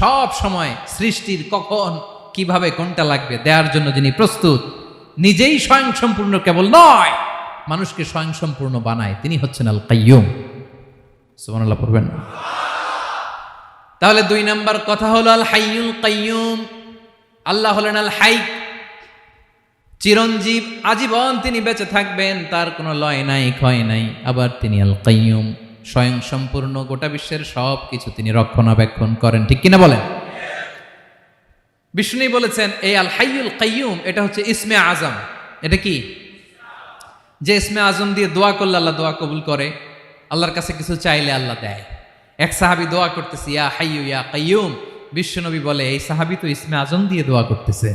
সব সময় সৃষ্টির কখন কিভাবে কোনটা লাগবে দেওয়ার জন্য যিনি প্রস্তুত, নিজেই স্বয়ংসম্পূর্ণ কেবল নয়, মানুষকে স্বয়ংসম্পূর্ণ বানায়, তিনি হচ্ছেন আল কাইয়ুম। সুবহানাল্লাহ পড়বেন না? তাহলে 2 নাম্বার কথা হলো আল হাইয়ুল কাইয়ুম। আল্লাহ হলেন আল হাই, চিরঞ্জীব, আজীবন তিনি বেঁচে থাকবেন, তার কোনো লয় নাই, ক্ষয় নাই। আবার তিনি আল কাইয়ুম, স্বয়ংসম্পূর্ণ, গোটা বিশ্বের সব কিছু তিনি রক্ষণাবেক্ষণ করেন, ঠিক কিনা বলেন? বিষ্ণু বলেছেন এই আল হাইয়ুল কাইয়ুম এটা হচ্ছে ইসমে আজম। এটা কি? যে ইসমে আজম দিয়ে দোয়া করলে আল্লাহ দোয়া কবুল করে, আল্লাহর কাছে কিছু চাইলে আল্লাহ দেয়। এক সাহাবী দোয়া করতেছে ইয়া হাইয়ু ইয়া কাইয়ুম, বিশ্বনবী বলে এই সাহাবী তো ইসমে আজম দিয়ে দোয়া করতেছে।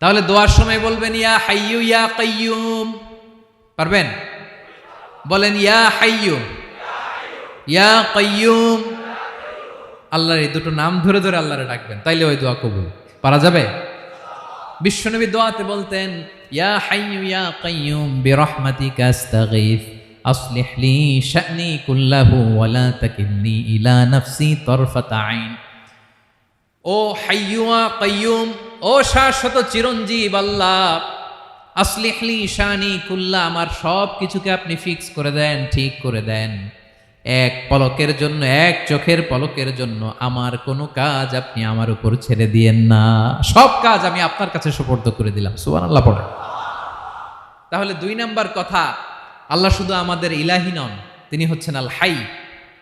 তাহলে দোয়ার সময় বলবেন ইয়া হাইয়ু ইয়া কাইয়ুম, পারবেন? বলেন ইয়া হাইয়ু ইয়া কাইয়ুম। আল্লাহর এই দুটো নাম ধরে ধরে আল্লাহরে ডাকবেন, তাইলে ওই দোয়া কবুল। পারা যাবে? বিশ্বনবী দোয়াতে বলতেন ইয়া হাইয়ু ইয়া কাইয়ুম বিরহমাতিকা আস্তাগীথ আসলিহ লি শা'নি কুল্লাহু ওয়া লা তাকিলনি ইলা নাফসি তারফাতা আইন। ও হাইয়ু ওয়া কাইয়ুম, ও শাশ্বত চিরঞ্জীব আল্লাহ, আসলিহ লি শা'নি কুল্লা, আমার সব কিছুকে আপনি ফিক্স করে দেন, ঠিক করে দেন। এক পলকের জন্য, এক চোখের পলকের জন্য আমার কোনো কাজ আপনি আমার উপর ছেড়ে দিয়েন না, সব কাজ আমি আপনার কাছে সুপর্দ করে দিলাম। সুবহানাল্লাহ পড়ে। তাহলে 2 নাম্বার কথা, আল্লাহ শুধু আমাদের ইলাহি নন, তিনি হচ্ছেন আল হাই,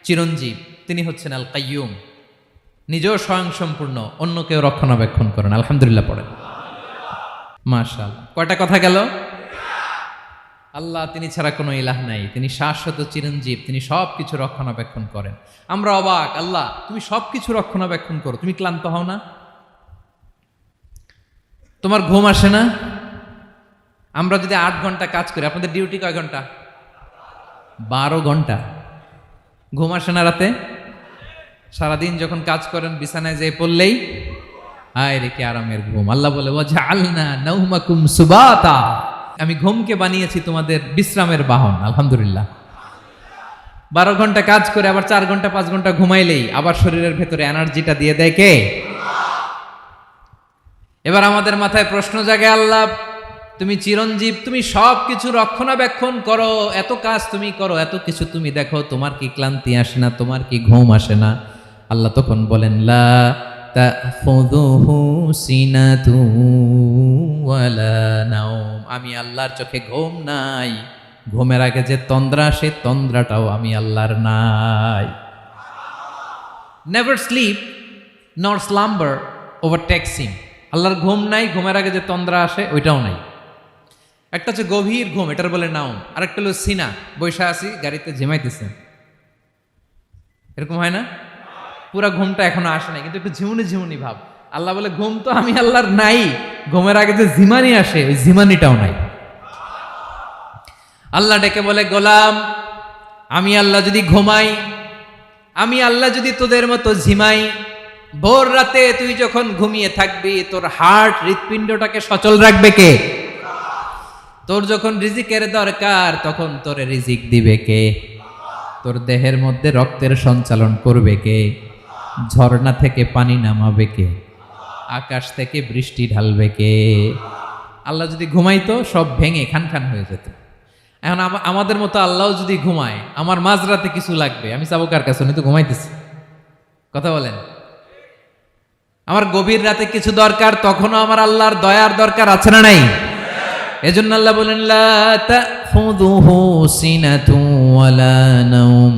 চিরঞ্জীব, তিনি হচ্ছেন আল কাইয়ুম, নিজেও স্বয়ংসম্পূর্ণ, অন্যকেও রক্ষণাবেক্ষণ করেন। আলহামদুলিল্লাহ পড়েন। মাশাআল্লাহ। কয়টা কথা গেল? আল্লাহ তিনি ছাড়া কোনো ইলাহ নাই, তিনি শাশ্বত চিরঞ্জীব, তিনি সব কিছু রক্ষণাবেক্ষণ করেন। আমরা অবাক, আল্লাহ তুমি সব কিছু রক্ষণাবেক্ষণ করো, তুমি ক্লান্ত হও না? তোমার ঘুম আসে না? আমরা যদি 8 ঘন্টা কাজ করি, আপনাদের ডিউটি কয় ঘন্টা? 12 ঘন্টা। ঘুম আসে না রাতে? সারাদিন যখন কাজ করেন বিছানায় যেয়ে পড়লেই হায় রে কি আরামের ঘুম। আল্লাহ বলে ওয়াজআলনা নাওমাকুম সুবাতা, আমি ঘুমকে বানিয়েছি তোমাদের বিশ্রামের বাহন। আলহামদুলিল্লাহ। 12 ঘন্টা কাজ করে আবার 4 ঘন্টা 5 ঘন্টা ঘুমাইলেই আবার শরীরের ভেতরে এনার্জিটা দিয়ে দেয় কে? এবার আমাদের মাথায় প্রশ্ন জাগে, আল্লাহ তুমি চিরঞ্জীব, তুমি সব কিছু রক্ষণাবেক্ষণ করো, এত কাজ তুমি করো, এত কিছু তুমি দেখো, তোমার কি ক্লান্তি আসে না? তোমার কি ঘুম আসে না? আল্লাহ তখন বলেন লা তাখুযুহু সিনাতু ওয়ালা নাওম, আমি আল্লাহর চোখে ঘুম নাই, ঘুমের আগে যে তন্দ্রা, সে তন্দ্রাটাও আমি আল্লাহর নাই। নেভার স্লিপ নর স্লাম্বার ওভারটেকস হিম, আল্লাহর ঘুম নাই, ঘুমের আগে যে তন্দ্রা আসে ওইটাও নাই। একটা হচ্ছে গভীর ঘুম, এটার বলে নাওম, আর একটা হলো সিনা, বৈশা আছি গাড়িতে ঝিমাইতেছেন, এরকম হয় না? পুরা ঘুমটা এখনো আসে নাই, কিন্তু একটু ঝিমুনি ঝিমুনি ভাব। আল্লাহ বলে ঘুম তো আমি আল্লাহর নাই, ঘুমের আগে যে ঝিমানি আসে ওই ঝিমানিটাও নাই। আল্লাহ ডেকে বলে গোলাম, আমি আল্লাহ যদি ঘুমাই, আমি আল্লাহ যদি তোদের মতো ঝিমাই, ভোর রাতে তুই যখন ঘুমিয়ে থাকবি তোর হার্ট, হৃৎপিণ্ডটাকে সচল রাখবে কে? তোর যখন রিজিকের দরকার তখন তোরে রিজিক দিবে কে? তোর দেহের মধ্যে রক্তের সঞ্চালন করবে কে? ঝর্ণা থেকে পানি নামাবে কে? আকাশ থেকে বৃষ্টি ঢালবে কে? আল্লাহ যদি ঘুমাইতো সব ভেঙে খান খান হয়ে যেত। এখন আমাদের মতো আল্লাহ যদি ঘুমায়, আমার মাঝরাতে কিছু লাগবে, আমি যাবো কার কাছে? উনি তো ঘুমাইতেছি। কথা বলেন। আমার গভীর রাতে কিছু দরকার, তখনও আমার আল্লাহর দয়ার দরকার আছে না নাই? এজন্য আল্লাহ বলেন লা তাখুযুহু সিনাতু ওয়ালা নাওম,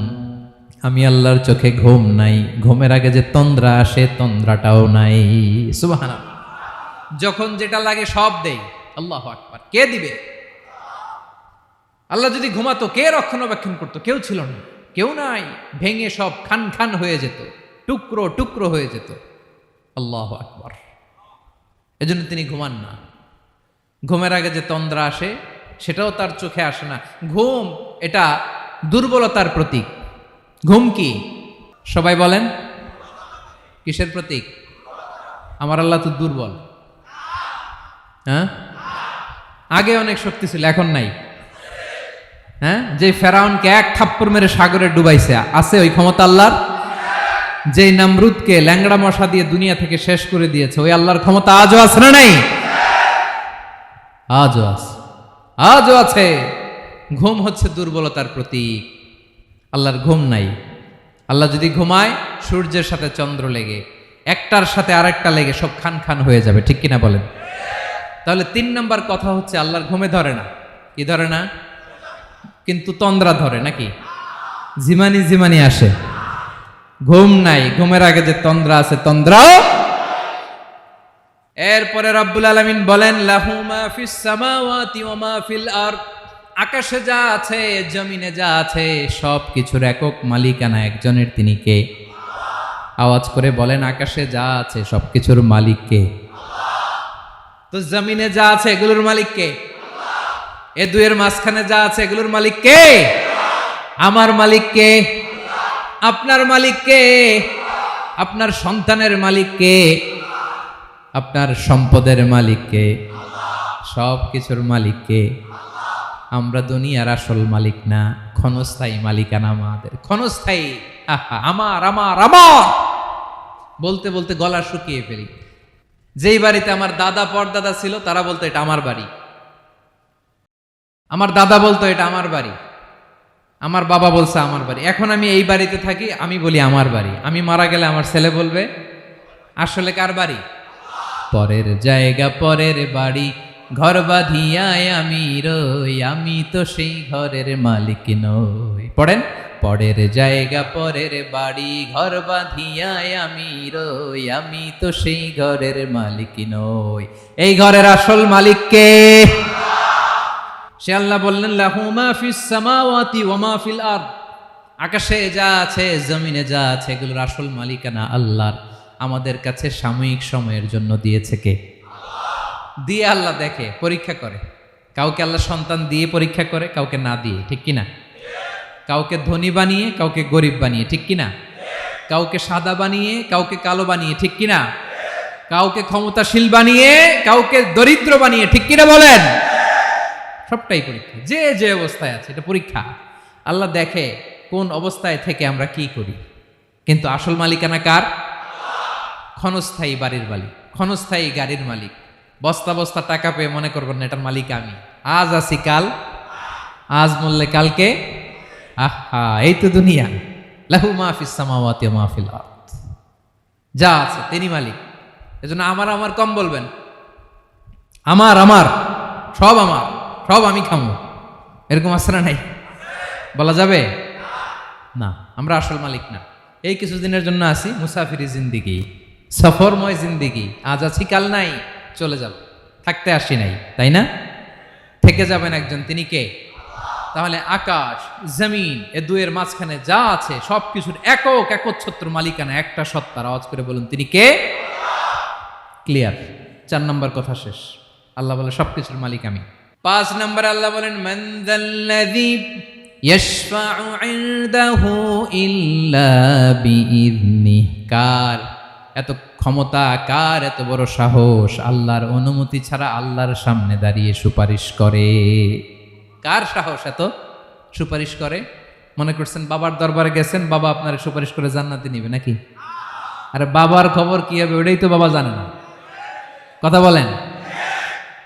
আমি আল্লাহর চোখে ঘুম নাই, ঘুমের আগে যে তন্দ্রা আসে তন্দ্রাটাও নাই। সুবহানাল্লাহ। যখন যেটা লাগে সব দেই। আল্লাহু আকবার। কে দিবে? আল্লাহ যদি ঘুমাতো কে রক্ষণাবেক্ষণ করতো? কেউ ছিল না, কেউ নাই, ভেঙে সব খান খান হয়ে যেত, টুকরো টুকরো হয়ে যেত। আল্লাহু আকবার। এজন্য তিনি ঘুমান না। ঘুমের আগে যে তন্দ্রা আসে সেটাও তার চোখে আসে না। ঘুম এটা দুর্বলতার প্রতীক। ঘুম কি? সবাই বলেন কিসের প্রতীক? আমার আল্লাহ তো দুর্বল। হ্যাঁ, আগে অনেক শক্তি ছিল, এখন নাই। হ্যাঁ, যে ফেরাউনকে এক থাপ্পড় মেরে সাগরে ডুবাইছে, আছে ওই ক্ষমতা আল্লাহর? যে নমরুদকে ল্যাংড়া মশা দিয়ে দুনিয়া থেকে শেষ করে দিয়েছে, ওই আল্লাহর ক্ষমতা আজও আছে না নাই? আজও আছে, আজও আছে। ঘুম হচ্ছে দুর্বলতার প্রতীক। আল্লাহর ঘুম নাই। আল্লাহ যদি ঘুমায়, সূর্যের সাথে চন্দ্র লেগে, একটার সাথে আরেকটা লেগে সব খান খান হয়ে যাবে, ঠিক কিনা বলেন? তাহলে 3 নম্বর কথা হচ্ছে আল্লাহর ঘুমে ধরে না। কি ধরে না? কিন্তু তন্দ্রা ধরে নাকি? জিমানি জিমানি আসে। ঘুম নাই, ঘুমের আগে যে তন্দ্রা আছে, তন্দ্রাও। এরপরে রব্বুল আলামিন বলেন, লাহু মা ফিস সামাওয়াতি ওয়া মা ফিল আরদ। আকাশে যা আছে, জমিনে যা আছে, সব কিছুর একক মালিকানা একজনের। তিনি কে? আওয়াজ করে বলেন, আকাশে যা আছে সব কিছুর মালিক কে? তো জমিনে যা আছে এগুলোর মালিক কে? এ দুয়ের মাঝখানে যা আছে এগুলোর মালিক কে? আমার মালিক কে? আপনার মালিক কে? আপনার সন্তানের মালিক কে? আপনার সম্পদের মালিক কে? সব কিছুর মালিক কে? আমরা দুনিয়ার আসল মালিক না, ক্ষণস্থায়ী মালিকানা আমাদের। ক্ষণস্থায়ী। আমার আমার আমার বলতে বলতে গলা শুকিয়ে ফেলি। যেই বাড়িতে আমার দাদা পরদাদা ছিল, তারা বলতো এটা আমার বাড়ি। আমার দাদা বলতো এটা আমার বাড়ি, আমার বাবা বলছে আমার বাড়ি। এখন আমি এই বাড়িতে থাকি, আমি বলি আমার বাড়ি। আমি মারা গেলে আমার ছেলে বলবে আসলে কার বাড়ি? পরের জায়গা পরের বাড়ি, ঘর বাঁধিয়ায় আমি রই, আমি তো সেই ঘরের মালিক নই। পড়েন, পরের জায়গা পরের বাড়ি, ঘর বাঁধিয়ায় আমি রই, আমি তো সেই ঘরের মালিক নই। এই ঘরের আসল মালিক কে? সে আল্লাহ বললেন, লাহু মা ফিস সামাওয়াতি ওয়া মা ফিল আরদ। আকাশে যা আছে, জমিনে যা আছে, এগুলোর আসল মালিকানা আল্লাহর। আমাদের কাছে সাময়িক সময়ের জন্য দিয়েছে কে? দিয়ে আল্লাহ দেখে, পরীক্ষা করে। কাউকে আল্লাহ সন্তান দিয়ে পরীক্ষা করে, কাউকে না দিয়ে, ঠিক কিনা? কাউকে ধনী বানিয়ে, কাউকে গরিব বানিয়ে, ঠিক কিনা? কাউকে সাদা বানিয়ে, কাউকে কালো বানিয়ে, ঠিক কিনা? কাউকে ক্ষমতাশীল বানিয়ে, কাউকে দরিদ্র বানিয়ে, ঠিক কিনা বলেন? সবটাই পরীক্ষা। যে যে অবস্থায় আছে, এটা পরীক্ষা। আল্লাহ দেখে কোন অবস্থায় থেকে আমরা কি করি। কিন্তু আসল মালিকানা কার? ক্ষণস্থায়ী বাড়ির মালিক, ক্ষণস্থায়ী গাড়ির মালিক। বস্তা বস্তা টাকা পেয়ে মনে করবেন না এটার মালিক আমি। আজ আছি কাল, আজ মরলে কালকে। আহা, এই তো দুনিয়া। লাহু মা ফিস সামাওয়াতি ওয়া মা ফিল আরদ। যা আছে তিনি মালিক। এজন্য আমার আমার কম বলবেন। আমার আমার সব আমার, সব আমি খামো, এরকম আসরা নাই? বলা যাবে না। আমরা আসল মালিক না। এই কিছুদিনের জন্য আসি, মুসাফিরি জিন্দিগি, সফরময় জিন্দিগি। আজ আছি কাল নাই, চলে যাব। থাকতে আসি নাই, তাই না? থেকে যাবেন একজন, তিনি কে? তাহলে আকাশ জমিন এ দুয়ের মাঝখানে যা আছে সব কিছুর একক একচ্ছত্র মালিকানা একটা সত্তার। আওয়াজ করে বলুন, তিনি কে? ক্লিয়ার। 4 নম্বর কথা শেষ। আল্লাহ বলে সবকিছুর মালিক আমি। 5 নম্বর আল্লাহ বলেন, মান যাল্লাযী ইয়াশফাউ ইনদাহু ইল্লা বিইযনিহি। কার এত ক্ষমতা, কার এত বড় সাহস, আল্লাহর অনুমতি ছাড়া আল্লাহর সামনে দাঁড়িয়ে সুপারিশ করে? কার সাহস এত সুপারিশ করে? মনে করছেন বাবার দরবারে গেছেন, বাবা আপনার সুপারিশ করে জান্নাতে নিবে নাকি? আরে বাবার খবর কি হবে ওটাই তো বাবা জানে না। কথা বলেন।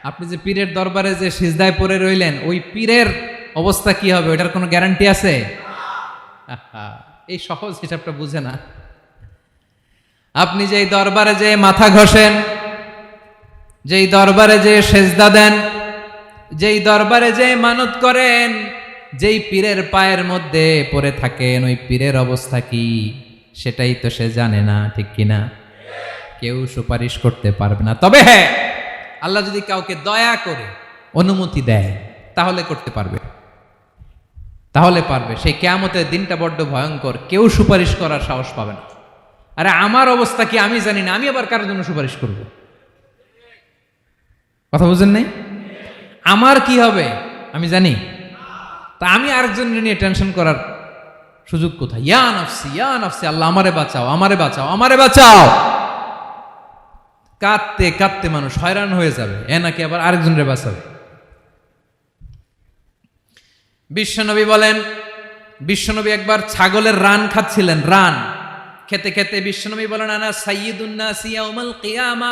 আপনি যে পীরের দরবারে যে সিজদায় পড়ে রইলেন, ওই পীরের অবস্থা কি হবে ওটার কোনো গ্যারান্টি আছে? এই সহজ হিসাবটা বুঝে না। আপনি যেই দরবারে যে মাথা ঘষেন, যেই দরবারে যে সেজদা দেন, যেই দরবারে যে মানত করেন, যেই পীরের পায়ের মধ্যে পড়ে থাকেন, ওই পীরের অবস্থা কি সেটাই তো সে জানে না, ঠিক কিনা? কেউ সুপারিশ করতে পারবে না। তবে হ্যাঁ, আল্লাহ যদি কাউকে দয়া করে অনুমতি দেয় তাহলে করতে পারবে, তাহলে পারবে। সেই কিয়ামতের দিনটা বড্ড ভয়ঙ্কর, কেউ সুপারিশ করার সাহস পাবে না। আরে আমার অবস্থা কি আমি জানি না, আমি আবার কারোর জন্য সুপারিশ করব? কথা বুঝেন নাই? আমার কি হবে আমি জানি, তা আমি আরেকজনের নিয়ে টেনশন করার সুযোগ কোথায়? ইয়া নাফসি ইয়া নাফসি, আল্লাহ আমারে বাঁচাও, আমারে বাঁচাও, আমারে বাঁচাও। কাঁদতে কাঁদতে মানুষ হয়রান হয়ে যাবে, এ নাকি আবার আরেকজনের বাঁচাবে। বিশ্বনবী বলেন, বিশ্বনবী একবার ছাগলের রান খাচ্ছিলেন, রান খেতে খেতে বিশ্বনবী বলেন, আনা সাইয়্যিদুন নাসি ইয়াউমাল কিয়ামা,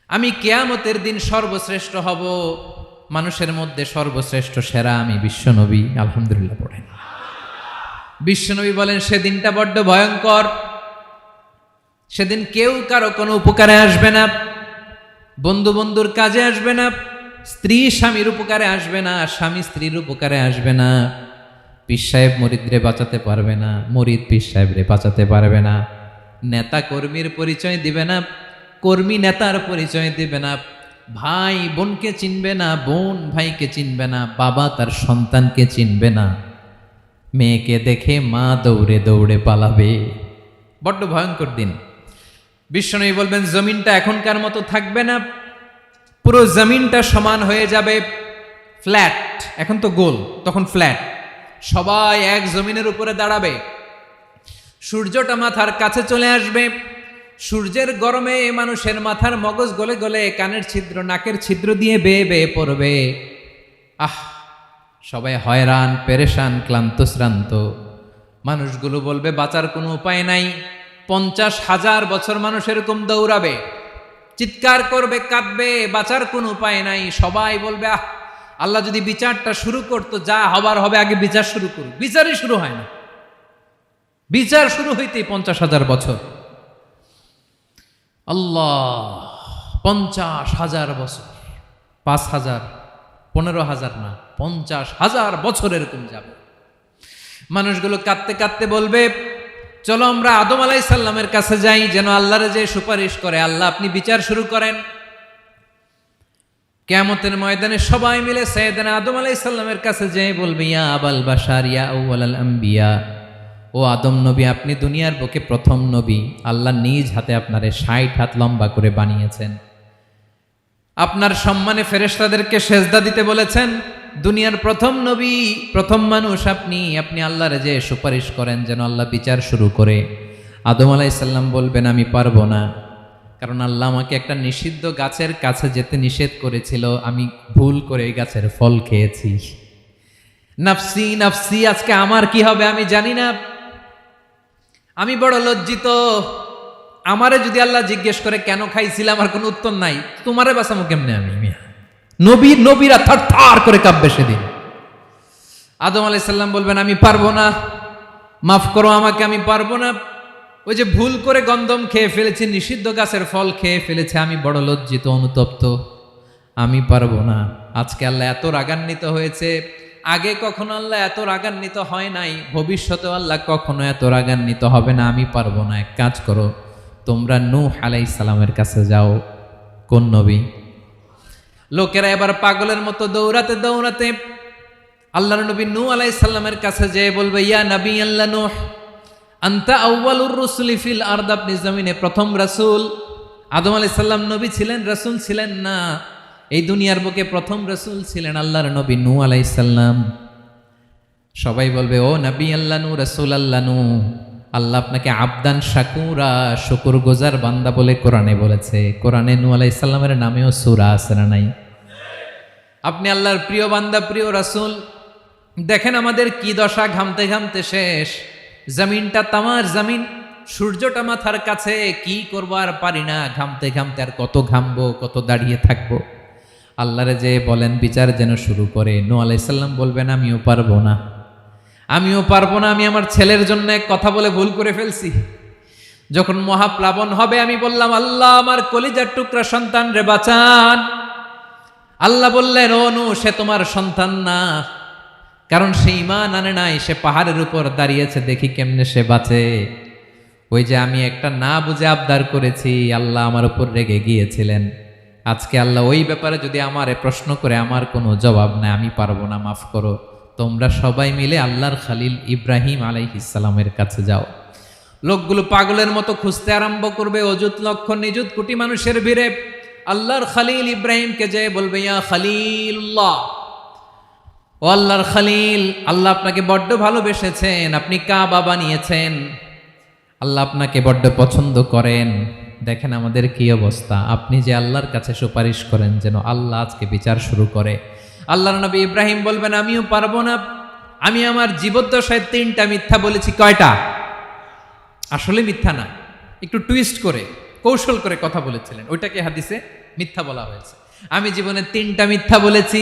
আমি কিয়ামতের দিন সর্বশ্রেষ্ঠ হব, মানুষের মধ্যে সর্বশ্রেষ্ঠ সেরা আমি বিশ্বনবী। আলহামদুলিল্লাহ পড়েন। বিশ্বনবী বলেন, সেদিনটা বড্ড ভয়ঙ্কর, সেদিন কেউ কারো কোনো উপকারে আসবে না, বন্ধু বন্ধুর কাজে আসবে না, স্ত্রী স্বামীর উপকারে আসবে না, স্বামী স্ত্রীর উপকারে আসবে না, পীর সাহেব মুরিদরে বাঁচাতে পারবে না, মুরিদ পীর সাহেবরে বাঁচাতে পারবে না, নেতা কর্মীর পরিচয় দিবে না, কর্মী নেতার পরিচয় দিবে না, ভাই বোনকে চিনবে না, বোন ভাইকে চিনবে না, বাবা তার সন্তানকে চিনবে না, মেয়েকে দেখে মা দৌড়ে দৌড়ে পালাবে। বড্ড ভয়ঙ্কর দিন। বিশ্বনবী বলবেন, জমিনটা এখনকার মতো থাকবে না, পুরো জমিনটা সমান হয়ে যাবে, ফ্ল্যাট, এখন তো গোল, তখন ফ্ল্যাট, সবাই এক জমিনের উপরে দাঁড়াবে, সূর্যটা মাথার কাছে চলে আসবে, সূর্যের গরমে মানুষের মাথার মগজ গলে গলে কানের ছিদ্র নাকের ছিদ্র দিয়ে বেয়ে বেয়ে পড়বে। সবাই হয়রান, পেরেশান, ক্লান্ত শ্রান্ত। মানুষগুলো বলবে বাঁচার কোনো উপায় নাই। 50,000 বছর মানুষ এরকম দৌড়াবে, চিৎকার করবে, কাঁদবে, বাঁচার কোনো উপায় নাই। সবাই বলবে, আল্লাহ যদি বিচারটা শুরু করতো, যা হবার হবে, আগে বিচার শুরু করুক। বিচারই শুরু হয় না, বিচার শুরু হইতেই 50,000 বছর। আল্লাহ, 50,000 বছর, 5,000, 15,000 না, 50,000 বছর এরকম যাবে। মানুষগুলো কাঁদতে কাঁদতে বলবে, চলো আমরা আদম আলাইহিস সালামের কাছে যাই, যেন আল্লাহরে যে সুপারিশ করে, আল্লাহ আপনি বিচার শুরু করেন। কিয়ামতের ময়দানে সবাই মিলে সাইয়েদনা আদম আলাইহিস সালামের কাছে যেয়ে বলবে, ইয়া আবাল বাশার ইয়া আউয়ালাল আম্বিয়া, ও আদম নবী, আপনি দুনিয়ার বুকে প্রথম নবী, আল্লাহ নিজ হাতে আপনারে 60 হাত লম্বা করে বানিয়েছেন, আপনার সম্মানে ফেরেশতাদেরকে সেজদা দিতে বলেছেন, দুনিয়ার প্রথম নবী, প্রথম মানুষ আপনি, আপনি আল্লাহরে যে সুপারিশ করেন যেন আল্লাহ বিচার শুরু করে। আদম আলাইহিস সালাম বলবেন, আমি পারবো না, কারণ আল্লাহ আমাকে একটা নিষিদ্ধ গাছের কাছে যেতে নিষেধ করেছিল, আমি ভুল করে এই গাছের ফল খেয়েছি। নাফসি নাফসি, আজকে আমার কি হবে আমি জানি না, আমি বড় লজ্জিত। আমারে যদি আল্লাহ জিজ্ঞেস করে কেন খাইছিলাম, আমার কোনো উত্তর নাই, তোমারে বাঁচামো কেমনে আমি? নবীরা থার থার করে কাঁপবে সেদিন। আদম আলাইহিস সালাম বলবেন, আমি পারবো না, মাফ করো আমাকে, আমি পারবো না, ওই যে ভুল করে গন্ধম খেয়ে ফেলেছি, নিষিদ্ধ গাছের ফল খেয়ে ফেলেছে, আমি বড় লজ্জিত, অনুতপ্ত, আমি পারবো না। আজকে আল্লাহ এত রাগান্বিত হয়েছে, আগে কখনো আল্লাহ এত রাগান্বিত হয় নাই, ভবিষ্যতেও আল্লাহ কখনো এত রাগান্বিত হবে না, আমি পারবো না। এক কাজ করো, তোমরা নূহ আলাইহিস সালামের কাছে যাও। কোন নবী? লোকেরা এবার পাগলের মতো দৌড়াতে দৌড়াতে আল্লাহর নবী নূহ আলাইহিস সালামের কাছে যেয়ে বলবে, ইয়া নবী আল্লাহ নূহ, আনতা আউয়ালুর রুসুলি ফিল আরদ, আপনি জমিনে প্রথম রাসূল। আদম আলাইহিস সালাম নবী ছিলেন, রাসূল ছিলেন না, এই দুনিয়ার বুকে প্রথম রাসূল ছিলেন আল্লাহর নবী নূহ আলাইহিস সালাম। সবাই বলবে, ও নবী আল্লাহ নূহ, রাসূল আল্লাহ নূহ, আল্লাহ আপনাকে আবদান শাকুরা, শুকরগুজার বান্দা বলে কোরআনে বলেছে। কোরআনে নূহ আলাইহিস সালামের নামেও সূরা আছে না নাই? আপনি আল্লাহর প্রিয় বান্দা, প্রিয় রাসূল। দেখেন আমাদের কি দশা, ঘামতে ঘামতে শেষ, জমিনটা তামার জমিন, সূর্যটা মাথার কাছে, কি করবো আর পারি না, ঘামতে ঘামতে আর কত ঘামবো, কত দাঁড়িয়ে থাকবো। আল্লাহরে যে বলেন বিচার যেন শুরু করে। নূহ আলাইহিস সালাম বলবেন, আমিও পারবো না, আমিও পারবো না, আমি আমার ছেলের জন্য এক কথা বলে ভুল করে ফেলছি। যখন মহাপ্লাবন হবে আমি বললাম, আল্লাহ আমার কলিজার টুকরা সন্তান রে বাঁচান। আল্লাহ বললেন, ও নূহ, সে তোমার সন্তান না, কারণ সে ঈমান আনে নাই, সে পাহাড়ের উপর দাঁড়িয়েছে, দেখি কেমনে সে বাঁচে। ওই যে আমি একটা না বুঝে আবদার করেছি, আল্লাহ আমার উপর রেগে গিয়েছিলেন। আজকে আল্লাহ ওই ব্যাপারে যদি আমারে প্রশ্ন করে, আমার কোনো জবাব নাই, আমি পারবো না, মাফ করো। তোমরা সবাই মিলে আল্লাহর খালিল ইব্রাহিম আলাইহিস সালামের কাছে যাও। লোকগুলো পাগলের মতো খুঁজতে আরম্ভ করবে, অযুত লক্ষ নিযুত কোটি মানুষের ভিড়ে আল্লাহর খালিল ইব্রাহিমকে যে বলবে, ইয়া খালিলুল্লাহ, ও আল্লাহর খালিল, আল্লাহ আপনাকে বড্ড ভালোবেসেছেন, আপনি কাবা বানিয়েছেন, আল্লাহ আপনাকে বড্ড পছন্দ করেন, দেখেন আমাদের কি অবস্থা। আপনি যে আল্লাহর কাছে সুপারিশ করেন যেন আল্লাহ আজকে বিচার শুরু করে। আল্লাহর নবী ইব্রাহিম বলবেন আমিও পারবো না, আমি আমার জীবদ্দশায় 3টা মিথ্যা বলেছি। কয়টা? আসলে মিথ্যা না, একটু টুইস্ট করে কৌশল করে কথা বলেছিলেন, ওইটাকে হাদিসে মিথ্যা বলা হয়েছে। আমি জীবনে 3টা মিথ্যা বলেছি,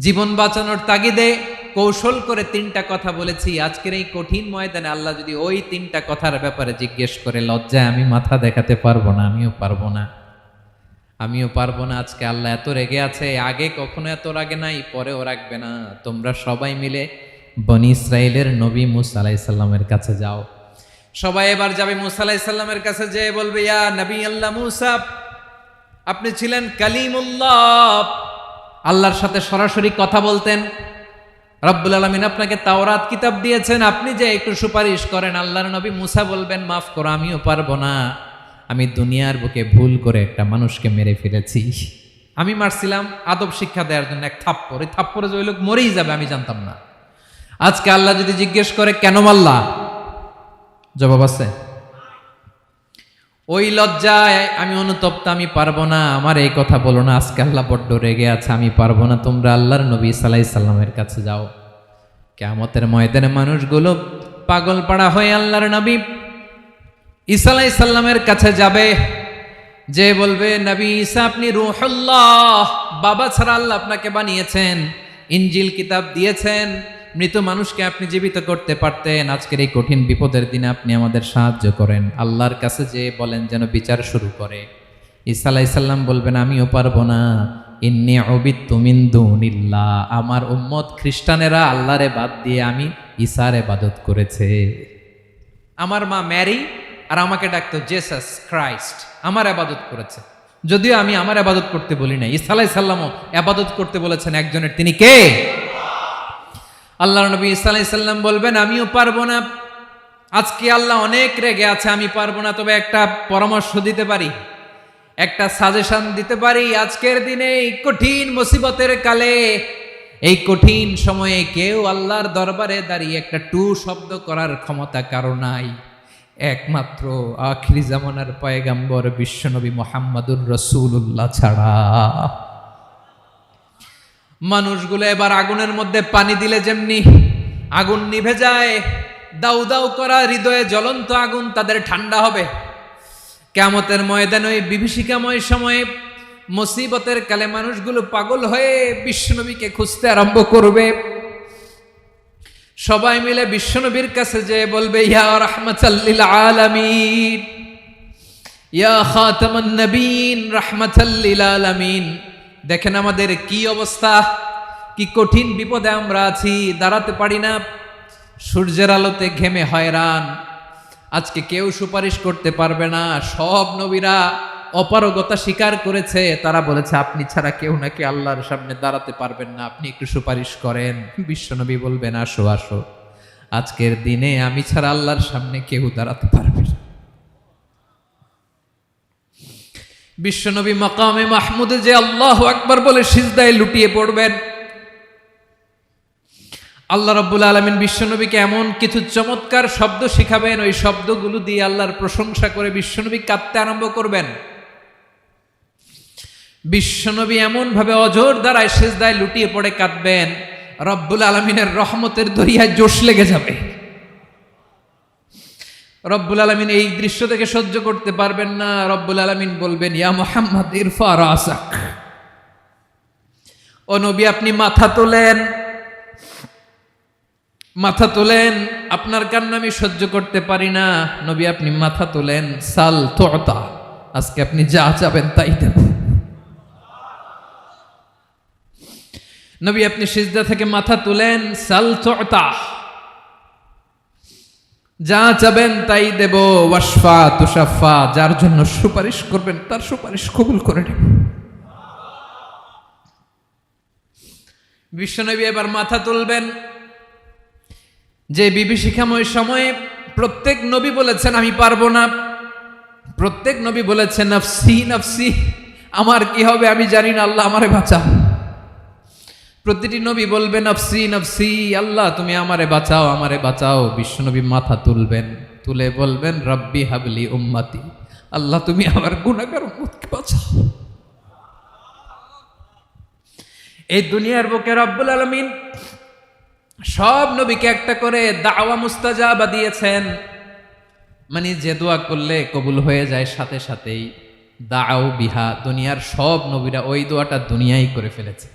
জীবন বাঁচানোর তাগিদে কৌশল করে 3টা কথা বলেছি। আজকের এই কঠিন ময়দানে আল্লাহ যদি ওই 3টা কথার ব্যাপারে জিজ্ঞেস করে, লজ্জায় আমি মাথা দেখাতে পারবো না, আমিও পারবো না, আমিও পারবো না। আজকে আল্লাহ এত রেগে আছে, আগে কখনো এত রাগে নাই, পরেও রাখবে না। তোমরা সবাই মিলে বনি ইসরাইলের নবী মুসা আলাইহিস সালামের কাছে যাও। সবাই এবার যাবে মুসা আলাইহিস সালামের কাছে, যেয়ে বলবে ইয়া নবী আল্লাহ মুসা, আপনি ছিলেন কালিমুল্লাহ, আল্লাহর সাথে সরাসরি কথা বলতেন। রব্বুল আলামিন আপনাকে তাওরাত কিতাব দিয়েছেন, আপনি যে একটু সুপারিশ করেন। আল্লাহর নবী মুসা বলবেন মাফ করো, আমিও পারবো না, আমি দুনিয়ার বুকে ভুল করে একটা মানুষকে মেরে ফেলেছি। আমি মারছিলাম আদব শিক্ষা দেওয়ার জন্য এক থাপ্পড়, এই থাপ্পড়ে যে ওই লোক মরেই যাবে আমি জানতাম না। আজকে আল্লাহ যদি জিজ্ঞেস করে কেন মারলা, জবাব আছে? ওই লজ্জায় আমি অনুতপ্ত, আমি পারবো না, আমার এই কথা বলো না। আজকে আল্লাহ বড্ড রেগে আছে, আমি পারবো না, তোমরা আল্লাহর নবী ঈসা আলাইহিস সালামের কাছে যাও। কিয়ামতের ময়দানে মানুষগুলো পাগল পাড়া হয়ে আল্লাহর নবী ঈসা আলাইহিস সালামের কাছে যাবে, যে বলবে নবী ঈসা আপনি রূহুল্লাহ, বাবা ছাড়া আল্লাহ আপনাকে বানিয়েছেন, ইনজিল কিতাব দিয়েছেন, মৃত মানুষকে আপনি জীবিত করতে পারতেন। আজকের এই কঠিন বিপদের দিনে আপনি আমাদের সাহায্য করেন। আল্লাহর কাছে যে বলেন যেন বিচার শুরু করে। ঈসা আলাইহিস সালাম বলবেন আমিও পারবো না, ইন্নী উবিদতু মিন দুনিল্লাহ, আমার উম্মত খ্রিস্টানেরা আল্লাহরে বাদ দিয়ে আমি ঈসার ইবাদত করেছে। আমার মা ম্যারি আর আমাকে ডাকতো জেসাস ক্রাইস্ট, আমার ইবাদত করেছে, যদিও আমি আমার ইবাদত করতে বলি না। ঈসা আলাইহিস সালামও ইবাদত করতে বলেছেন একজনের, তিনি কে? আল্লাহর নবী ঈসা আলাইহিস সালাম বলবেন আমিও পারবো না, আজকে আল্লাহ অনেক রেগে আছে, আমি পারবো না, তবে একটা পরামর্শ দিতে পারি, একটা সাজেশন দিতে পারি। আজকের দিনে এই কঠিন মুসিবতের কালে, এই কঠিন সময়ে কেউ আল্লাহর দরবারে দাঁড়িয়ে একটা টু শব্দ করার ক্ষমতা কারো নাই, একমাত্র আখিরি জামানার পয়গাম্বর বিশ্বনবী মুহাম্মদুর রাসূলুল্লাহ ছাড়া। মানুষগুলো এবার আগুনের মধ্যে পানি দিলে যেমনি আগুন নিভে যায়, দাউ দাউ করা হৃদয়ে জ্বলন্ত আগুন তাদের ঠান্ডা হবে। কিয়ামতের ময়দানে ওই বিভীষিকাময় সময়ে মুসিবতের কালে মানুষগুলো পাগল হয়ে বিশ্বনবীকে খুঁজতে আরম্ভ করবে। সবাই মিলে বিশ্বনবীর কাছে যেয়ে বলবে ইয়া রাহমাতাল লিল আলামিন, ইয়া খাতামান নবীন, রাহমাতাল লিল আলামিন। দেখেন আমাদের কি অবস্থা, কি কঠিন বিপদে আমরা আছি, দাঁড়াতে পারি না, সূর্যের আলোতে ঘেমে হয়রান। আজকে কেউ সুপারিশ করতে পারবে না। সব নবীরা অপারগতা স্বীকার করেছে, তারা বলেছে আপনি ছাড়া কেউ নাকি আল্লাহর সামনে দাঁড়াতে পারবেন না, আপনি একটু সুপারিশ করেন। বিশ্বনবী বলবেন আসো আসো, আজকের দিনে আমি ছাড়া আল্লাহর সামনে কেউ দাঁড়াতে পারবে না। বিশ্বনবী মাকামে মাহমুদে যে আল্লাহু আকবার বলে সিজদায় লুটিয়ে পড়বেন। আল্লাহ রাব্বুল আলামিন বিশ্বনবীকে এমন কিছু চমৎকার শব্দ শিখাবেন, ওই শব্দগুলো দিয়ে আল্লাহর প্রশংসা করে বিশ্বনবী কাঁদতে আরম্ভ করবেন। বিশ্বনবী এমন ভাবে অজর দ্বারায় সিজদায় লুটিয়ে পড়ে কাঁদবেন, রব্বুল আলামিনের রহমতের দরিয়ায় জোশ লেগে যাবে। রব্বুল আলামিন এই দৃশ্য থেকে সহ্য করতে পারবেন না। রব্বুল আলামিন বলবেন ইয়া মুহাম্মদ ইরফা রাসাক, ও নবী আপনি মাথা তোলেন, মাথা তোলেন, আপনার কান্না আমি সহ্য করতে পারি না। নবী আপনি মাথা তোলেন, সাল তুতা, আজকে আপনি যা চাবেন তাই দেব। নবী আপনি সিজদা থেকে মাথা তুলেন, সাল তুতা, যা চাবেন তাই দেব। ওয়াশফা তুশাফা, যার জন্য সুপারিশ করবেন তার সুপারিশ কবুল করে নেব। বিশ্বনবী এবার মাথা তুলবেন। যে বিভীষিকাময় সময়ে প্রত্যেক নবী বলেছেন আমি পারবো না, প্রত্যেক নবী বলেছেন নফসি নফসি, আমার কি হবে আমি জানি না, আল্লাহ আমারে বাঁচাও। প্রতিটি নবী বলবেন নফসি নফসি, আল্লাহ তুমি আমারে বাঁচাও, আমারে বাঁচাও। বিশ্বনবী মাথা তুলবেন, তুলে বলবেন রব্বি হাবলি উম্মতি, আল্লাহ তুমি আমার গুনাহগার উম্মতকে বাঁচাও। এই দুনিয়ার বুকে রব্বুল আলামিন সব নবীকে একটা করে দাওয়া মুস্তাজাবা দিয়েছেন, মানে যে দোয়া করলে কবুল হয়ে যায় সাথে সাথেই। দাও বিহা, দুনিয়ার সব নবীরা ওই দোয়াটা দুনিয়ায় করে ফেলেছে।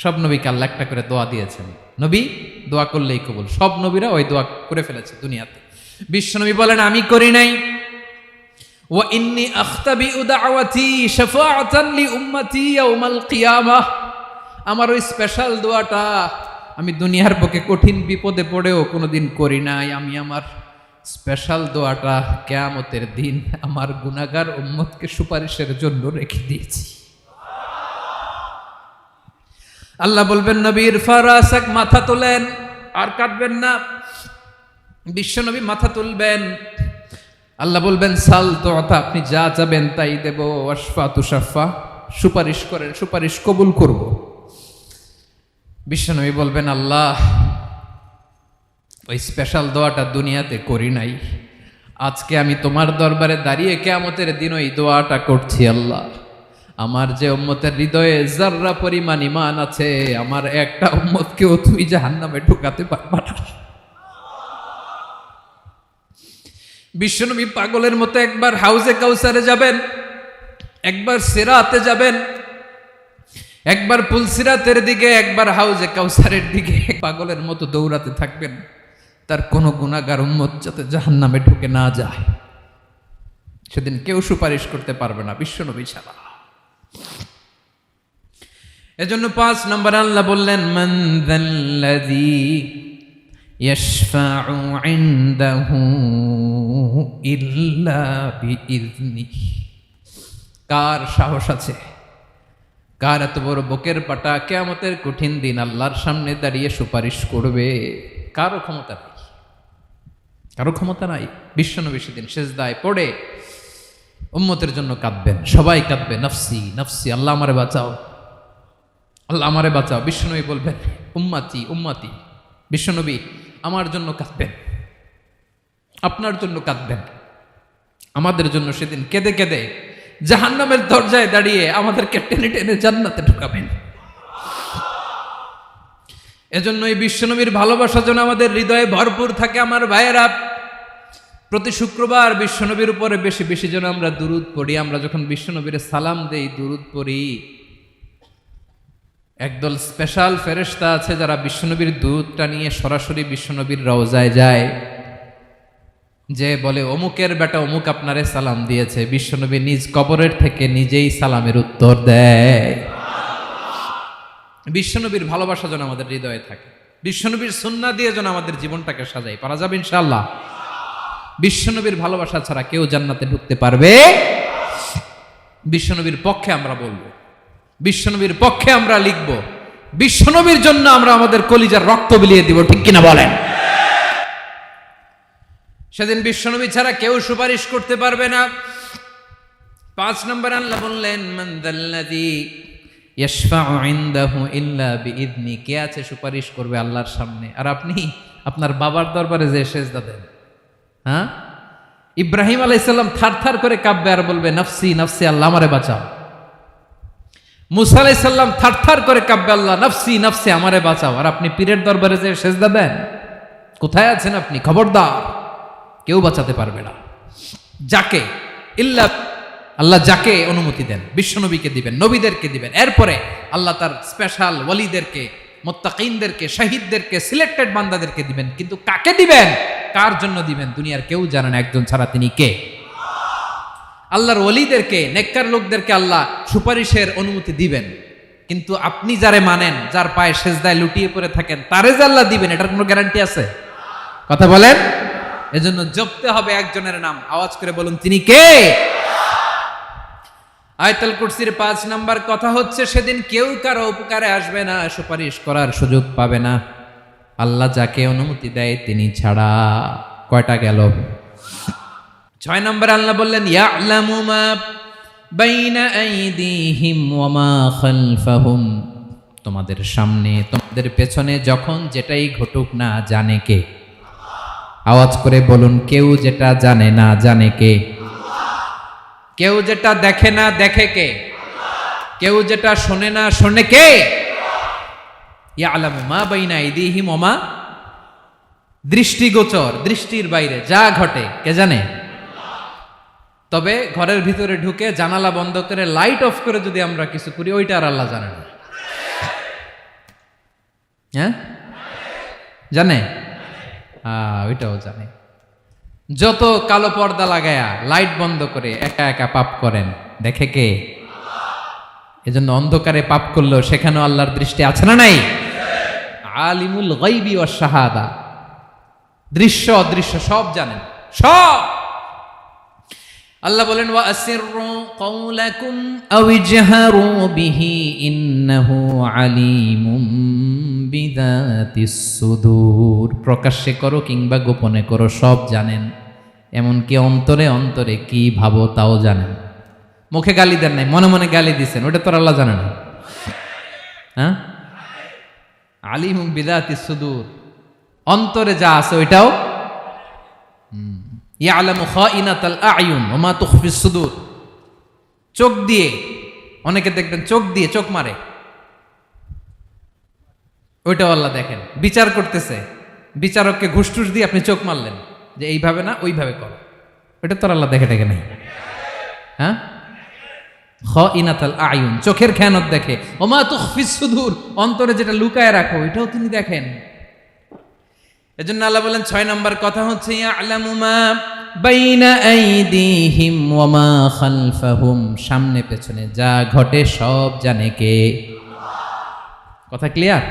সব নবীকে আল্লাহ একটা করে দোয়া দিয়েছেন, নবী দোয়া করলেই কবুল। সব নবীরা ওই দোয়া করে ফেলেছে দুনিয়াতে। বিশ্বনবী বলেন আমি করি নাই। ওয়া ইন্নী আখতাবিউ দাওয়াতি শাফাআতান লি উম্মতি ইয়াউমাল কিয়ামাহ, আমার ওই স্পেশাল দোয়াটা আমি দুনিয়ার বুকে কঠিন বিপদে পড়েও কোনোদিন করি নাই। আমি আমার স্পেশাল দোয়াটা কিয়ামতের দিন আমার গুনাহগার উম্মতকে সুপারিশের জন্য রেখে দিয়েছি। আল্লাহ বলবেন নবীর ফারাসাক, মাথা তোলেন, আর কাটবেন না। বিশ্বনবী মাথা তুলবেন। আল্লাহ বলবেন সাল তোতা, আপনি যা চাবেন তাই দেব। ওয়াশফা তুশাফা, সুপারিশ করেন, সুপারিশ কবুল করব। বিশ্বনবী বলবেন আল্লাহ ওই স্পেশাল দোয়াটা দুনিয়াতে করি নাই, আজকে আমি তোমার দরবারে দাঁড়িয়ে কিয়ামতের দিন ওই দোয়াটা করছি। আল্লাহ আমার যে উম্মতের হৃদয়ে যাররা পরিমাণ ঈমান আছে, আমার একটা উম্মতকেও তুই জাহান্নামে ঢুকাতে পারবা না। বিশ্বনবী পাগলের মতো একবার হাউজে কাউসারে যাবেন, একবার সিরাতে যাবেন, একবার পুলসিরাতের দিকে, একবার হাউজে কাউসারের দিকে পাগলের মতো দৌড়াতে থাকবেন, তার কোনো গুনাহগার উম্মত যাতে জাহান্নামে ঢুকে না যায়। সেদিন কেউ সুপারিশ করতে পারবে না বিশ্বনবী ছাড়া। এজন্য 5 নম্বর আল্লাহ বললেন মান যাল্লাযী ইয়াশফাউ ইনদাহু ইল্লা বিইযনিহি, কার সাহস আছে, কার এত বড় বুকের পাটা কিয়ামতের কঠিন দিন আল্লাহর সামনে দাঁড়িয়ে সুপারিশ করবে? কারো ক্ষমতা নাই, কারো ক্ষমতা নাই। বিশ্বনবী সেদিন সিজদায় পড়ে উম্মতের জন্য কাঁদবেন, সবাই কাঁদবে, নফসি নফসি, আল্লাহ আমারে বাঁচাও, আল্লাহ আমারে বাঁচাও। বিশ্বনবী বলবেন উম্মতি উম্মতি। বিশ্বনবী আমার জন্য কাঁদবেন, আপনার জন্য কাঁদবেন, আমাদের জন্য সেদিন কেঁদে কেঁদে জাহান্নামের দরজায় দাঁড়িয়ে আমাদেরকে টেনে টেনে জান্নাতে ঢুকাবেন। এজন্য এই বিশ্বনবীর ভালোবাসা যেন আমাদের হৃদয়ে ভরপুর থাকে। আমার ভাইয়েরা, প্রতি শুক্রবার বিশ্বনবীর উপরে বেশি বেশি যেন আমরা দুরূদ পড়ি। আমরা যখন বিশ্বনবীর সালাম দেই, দুরূদ পড়ি, একদল স্পেশাল ফেরেশতা আছে যারা বিশ্বনবীর দুরূদটা নিয়ে সরাসরি বিশ্বনবীর রওজায় যায়, যে বলে অমুকের বেটা অমুক আপনারে সালাম দিয়েছে। বিশ্বনবী নিজ কবরের থেকে নিজেই সালামের উত্তর দেয়। বিশ্বনবীর ভালোবাসা যেন আমাদের হৃদয়ে থাকে, বিশ্বনবীর সুন্নাহ দিয়ে যেন আমাদের জীবনটাকে সাজাই। পারা যাবে ইনশাআল্লাহ। বিশ্বনবীর ভালোবাসা ছাড়া কেউ জান্নাতে ঢুকতে পারবে? বিশ্বনবীর পক্ষে আমরা বলবো, বিশ্বনবীর পক্ষে আমরা লিখব, বিশ্বনবীর জন্য আমরা আমাদের কলিজার রক্ত বিলিয়ে দিব, ঠিক কিনা বলেন? সেদিন বিশ্বনবী ছাড়া কেউ সুপারিশ করতে পারবে না। 5 নম্বর আল্লাহ বললেন মান যাল্লাযী ইয়াশফাউ ইনদাহু ইল্লা বিইযনি, কে আছে সুপারিশ করবে আল্লাহর সামনে? আর আপনি আপনার বাবার দরবারে যে সেজদা দেন, হ্যাঁ, ইব্রাহিম আলাইহিস সালাম থারথার করে কাঁপবে আর বলবে নফসি নফসি, আল্লাহ আমারে বাঁচাও। মুসা আলাইহিস সালাম থারথার করে কাঁপবে, আল্লাহ নফসি নফসি, আমারে বাঁচাও। আর আপনি পীরের দরবারে যে সেজদা দেন, কোথায় আছেন আপনি? খবরদার, কেউ বাঁচাতে পারবে না। যাকে ইল্লা, আল্লাহ যাকে অনুমতি দেন বিশ্বনবীকে দিবেন, নবীদেরকে দিবেন। এরপরে আল্লাহ তার স্পেশাল ওয়ালিদেরকে, মুত্তাকিনদেরকে, শহীদদেরকে, সিলেক্টেড বান্দাদেরকে দিবেন। কিন্তু কাকে দিবেন, কার জন্য দিবেন, দুনিয়ার কেউ জানে না একজন ছাড়া, তিনি কে? আল্লাহর ওয়ালিদেরকে, নেককার লোকদেরকে আল্লাহ সুপারিশের অনুমতি দিবেন। কিন্তু আপনি যারে মানেন, যার পায়ে সেজদায় লুটিয়ে পড়ে থাকেন, তারে যে আল্লাহ দিবেন, এটার কোনো গ্যারান্টি আছে? কথা বলেন। এজন্য জপতে হবে একজনের নাম, আওয়াজ করে বলুন তিনি কে? আয়াতুল কুরসির 5 নাম্বার কথা হচ্ছে সেদিন কেউ কারো উপকারে আসবে না, সুপারিশ করার সুযোগ পাবে না, আল্লাহ যাকে অনুমতি দেয় তিনি ছাড়া। কয়টা গেল? 6 নাম্বার আল্লাহ বললেন ইয়ালামু মা বাইনা আইদিহিম ওয়া মা খালফাহুম, তোমাদের সামনে তোমাদের পেছনে যখন যেটাই ঘটুক না জানে কে? আওয়াজ করে বলুন, কেউ যেটা জানে না জানে কে? কেউ যেটা দেখে না দেখে কে? কেউ যেটা শোনে না শোনে কে? ইয়ালামু মা বাইনা আইদিহিম ওয়া মা, দৃষ্টিগোচর, দৃষ্টির বাইরে যা ঘটে কে জানে? তবে ঘরের ভিতরে ঢুকে জানালা বন্ধ করে লাইট অফ করে যদি আমরা কিছু করি, ওইটা আর আল্লাহ জানে না। হ্যাঁ, জানে? ওইটাও জানে। যত কালো পর্দা লাগায়া লাইট বন্ধ করে একা একা পাপ করেন, দেখে কে? এজন্য অন্ধকারে পাপ করলেও সেখানেও আল্লাহর দৃষ্টি আছে না নাই? আলিমুল গায়বি ওয়াশ শাহাদা, দৃশ্য অদৃশ্য সব জানেন, সব। আল্লাহ বলেন ওয়া আসিররু কাওলাকুম আও ইজহারু বিহি ইন্নাহু আলিমুম বিযাতিস সুদূর। প্রকাশ্যে করো কিংবা গোপনে করো, সব জানেন। এমনকি অন্তরে অন্তরে কি ভাবো তাও জানেন। মুখে গালি দেন নাই, মনে মনে গালি দিছেন, ওটা তো আল্লাহ জানে না? হ্যাঁ, আলিমুম বিযাতিস সুদূর, অন্তরে যা আছে ওইটাও। ইয়ালামু খাইনাতাল আয়ুন ওয়া মা তুখফিস সুদূর। চোখ দিয়ে, অনেকে দেখবেন চোখ দিয়ে চোখ মারে, ওইটাও আল্লাহ দেখেন। বিচার করতেছে, বিচারককে ঘুষ টুস দিয়ে আপনি চোখ মারলেন যে এইভাবে না ওইভাবে করো, ওইটা তো আল্লাহ দেখে দেখে নাই? হ্যাঁ, খাইনাতাল আয়ুন, চোখের খেয়ানত দেখে। ওয়া মা তুখফিস সুদূর, অন্তরে যেটা লুকায় রাখো ওইটাও তিনি দেখেন। এজন্য আল্লাহ বলেন 6 নম্বর কথা হচ্ছে ইয়ালামু মা বাইনা আইদিহিম ওয়া মা খালফাহুম, সামনে পেছনে যা ঘটে সব জানে কে? কথা ক্লিয়ার?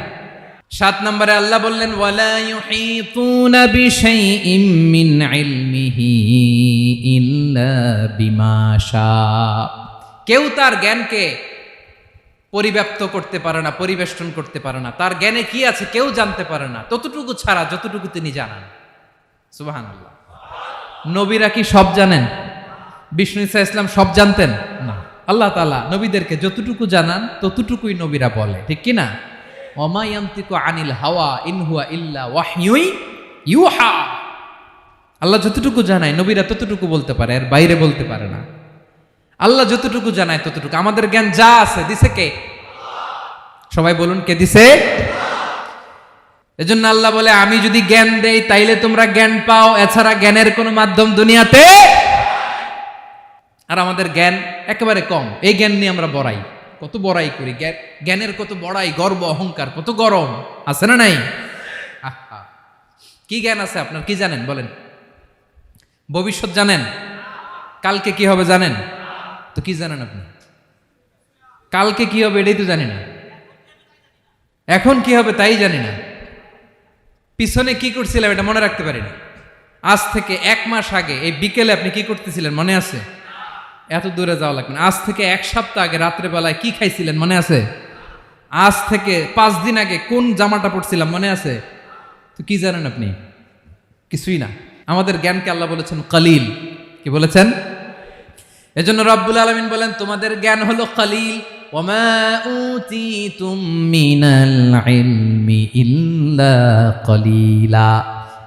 7 নম্বরে আল্লাহ বললেন ওয়ালা ইউহিতুনা বিশাইইম মিন ইলমিহি ইল্লা বিমা শা। কেউ তার জ্ঞানকে পরিব্যাপ্ত করতে পারে না, পরিবেষ্টন করতে পারে না। তার জ্ঞানে কি আছে কেউ জানতে পারে না, ততটুকু ছাড়া যতটুকু তিনি জানান। সুবহানাল্লাহ। নবীরা কি সব জানেন? বিষ্ণু ঈসা ইসলাম সব জানতেন না। আল্লাহ তাআলা নবীদেরকে যতটুকু জানান ততটুকুই নবীরা বলে, ঠিক কি না? ওয়া মা ইয়ানতিকু আনিল হাওয়া ইন হুয়া ইল্লা ওয়াহয়ুন ইউহা। আল্লাহ যতটুকু জানায় নবীরা ততটুকু বলতে পারে, এর বাইরে বলতে পারে না। আল্লাহ যতটুকু জানায় ততটুকু। আমাদের জ্ঞান যা আছে দিছে কে? সবাই বলুন, কে দিছে? এজন্য আল্লাহ বলে আমি যদি জ্ঞান দেই তাইলে তোমরা জ্ঞান পাও, এছাড়া জ্ঞানের কোনো মাধ্যম দুনিয়াতে। আর আমাদের জ্ঞান একেবারে কম, এই জ্ঞান নিয়ে আমরা বড়াই, কত বড়াই করি, জ্ঞানের কত বড়াই, গর্ব অহংকার, কত গরম আছে না নাই? আহা, কি জ্ঞান আছে আপনার? কি জানেন বলেন? ভবিষ্যৎ জানেন? কালকে কি হবে জানেন? তো কি জানেন আপনি? কালকে কি হবে এটাই তো জানি না, এখন কি হবে তাই জানি না, পিছনে কি করছিলাম এটা মনে রাখতে পারি না। আজ থেকে 1 মাস আগে এই বিকেলে আপনি কি করতেছিলেন মনে আছে? এত দূরে যাওয়া লাগবে না। আজ থেকে 1 সপ্তাহ আগে রাত্রে বেলায় কি খাইছিলেন মনে আছে? আজ থেকে 5 দিন আগে কোন জামাটা পরছিলাম মনে আছে? তো কি জানেন আপনি? কিছুই না। আমাদের জ্ঞানকে আল্লাহ বলেছেন কলিল। কি বলেছেন? এজন্য রব্বুল আলামিন বলেন তোমাদের জ্ঞান হলো কলিল। ওয়ামা উতিতুম মিনাল ইলমি ইল্লা কলিলা।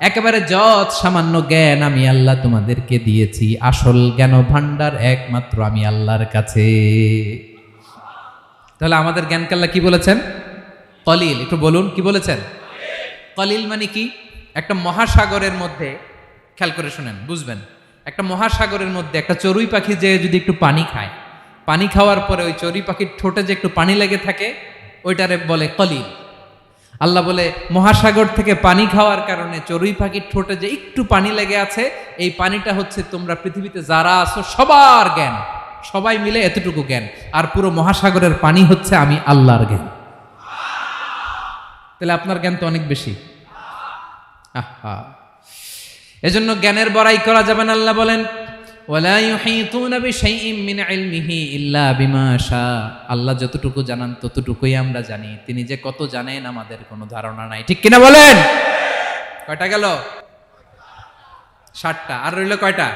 একেবারে যত সামান্য জ্ঞান আমি আল্লাহ তোমাদেরকে দিয়েছি, আসল জ্ঞান ভান্ডার একমাত্র আমি আল্লাহর কাছে। তাহলে আমাদের জ্ঞানকে আল্লাহ কি বলেছেন? কলিল। একটু বলুন কি বলেছেন? কলিল মানে কি? একটা মহাসাগরের মধ্যে, খেয়াল করে শুনেন বুঝবেন, একটা মহাসাগরের মধ্যে একটা চড়ুই পাখি যে যদি একটু পানি খায়, পানি খাওয়ার পরে ওই চড়ুই পাখির ঠোঁটে যে একটু পানি লেগে থাকে ওইটারে বলে কলিল। আল্লাহ বলে মহাসাগর থেকে পানি খাওয়ার কারণে চড়ুই পাখির ঠোঁটে যে একটু পানি লেগে আছে, এই পানিটা হচ্ছে তোমরা পৃথিবীতে যারা আছো সবার জ্ঞান, সবাই মিলে এতটুকু জ্ঞান, আর পুরো মহাসাগরের পানি হচ্ছে আমি আল্লাহর জ্ঞান। তাহলে আপনার জ্ঞান তো অনেক বেশি। আহা, এজন্য জ্ঞানের বড়াই করা যাবে না। আল্লাহ বলেন ওয়ালা ইউহিতুনা বিশাইইম মিন ইলমিহি ইল্লা বিমা শা। আল্লাহ যতটুকু জানান ততটুকুই আমরা জানি, তিনি যে কত জানেন আমাদের কোনো ধারণা নাই, ঠিক কিনা বলেন? কয়টা গেল? 7টা। আর রইল কয়টা?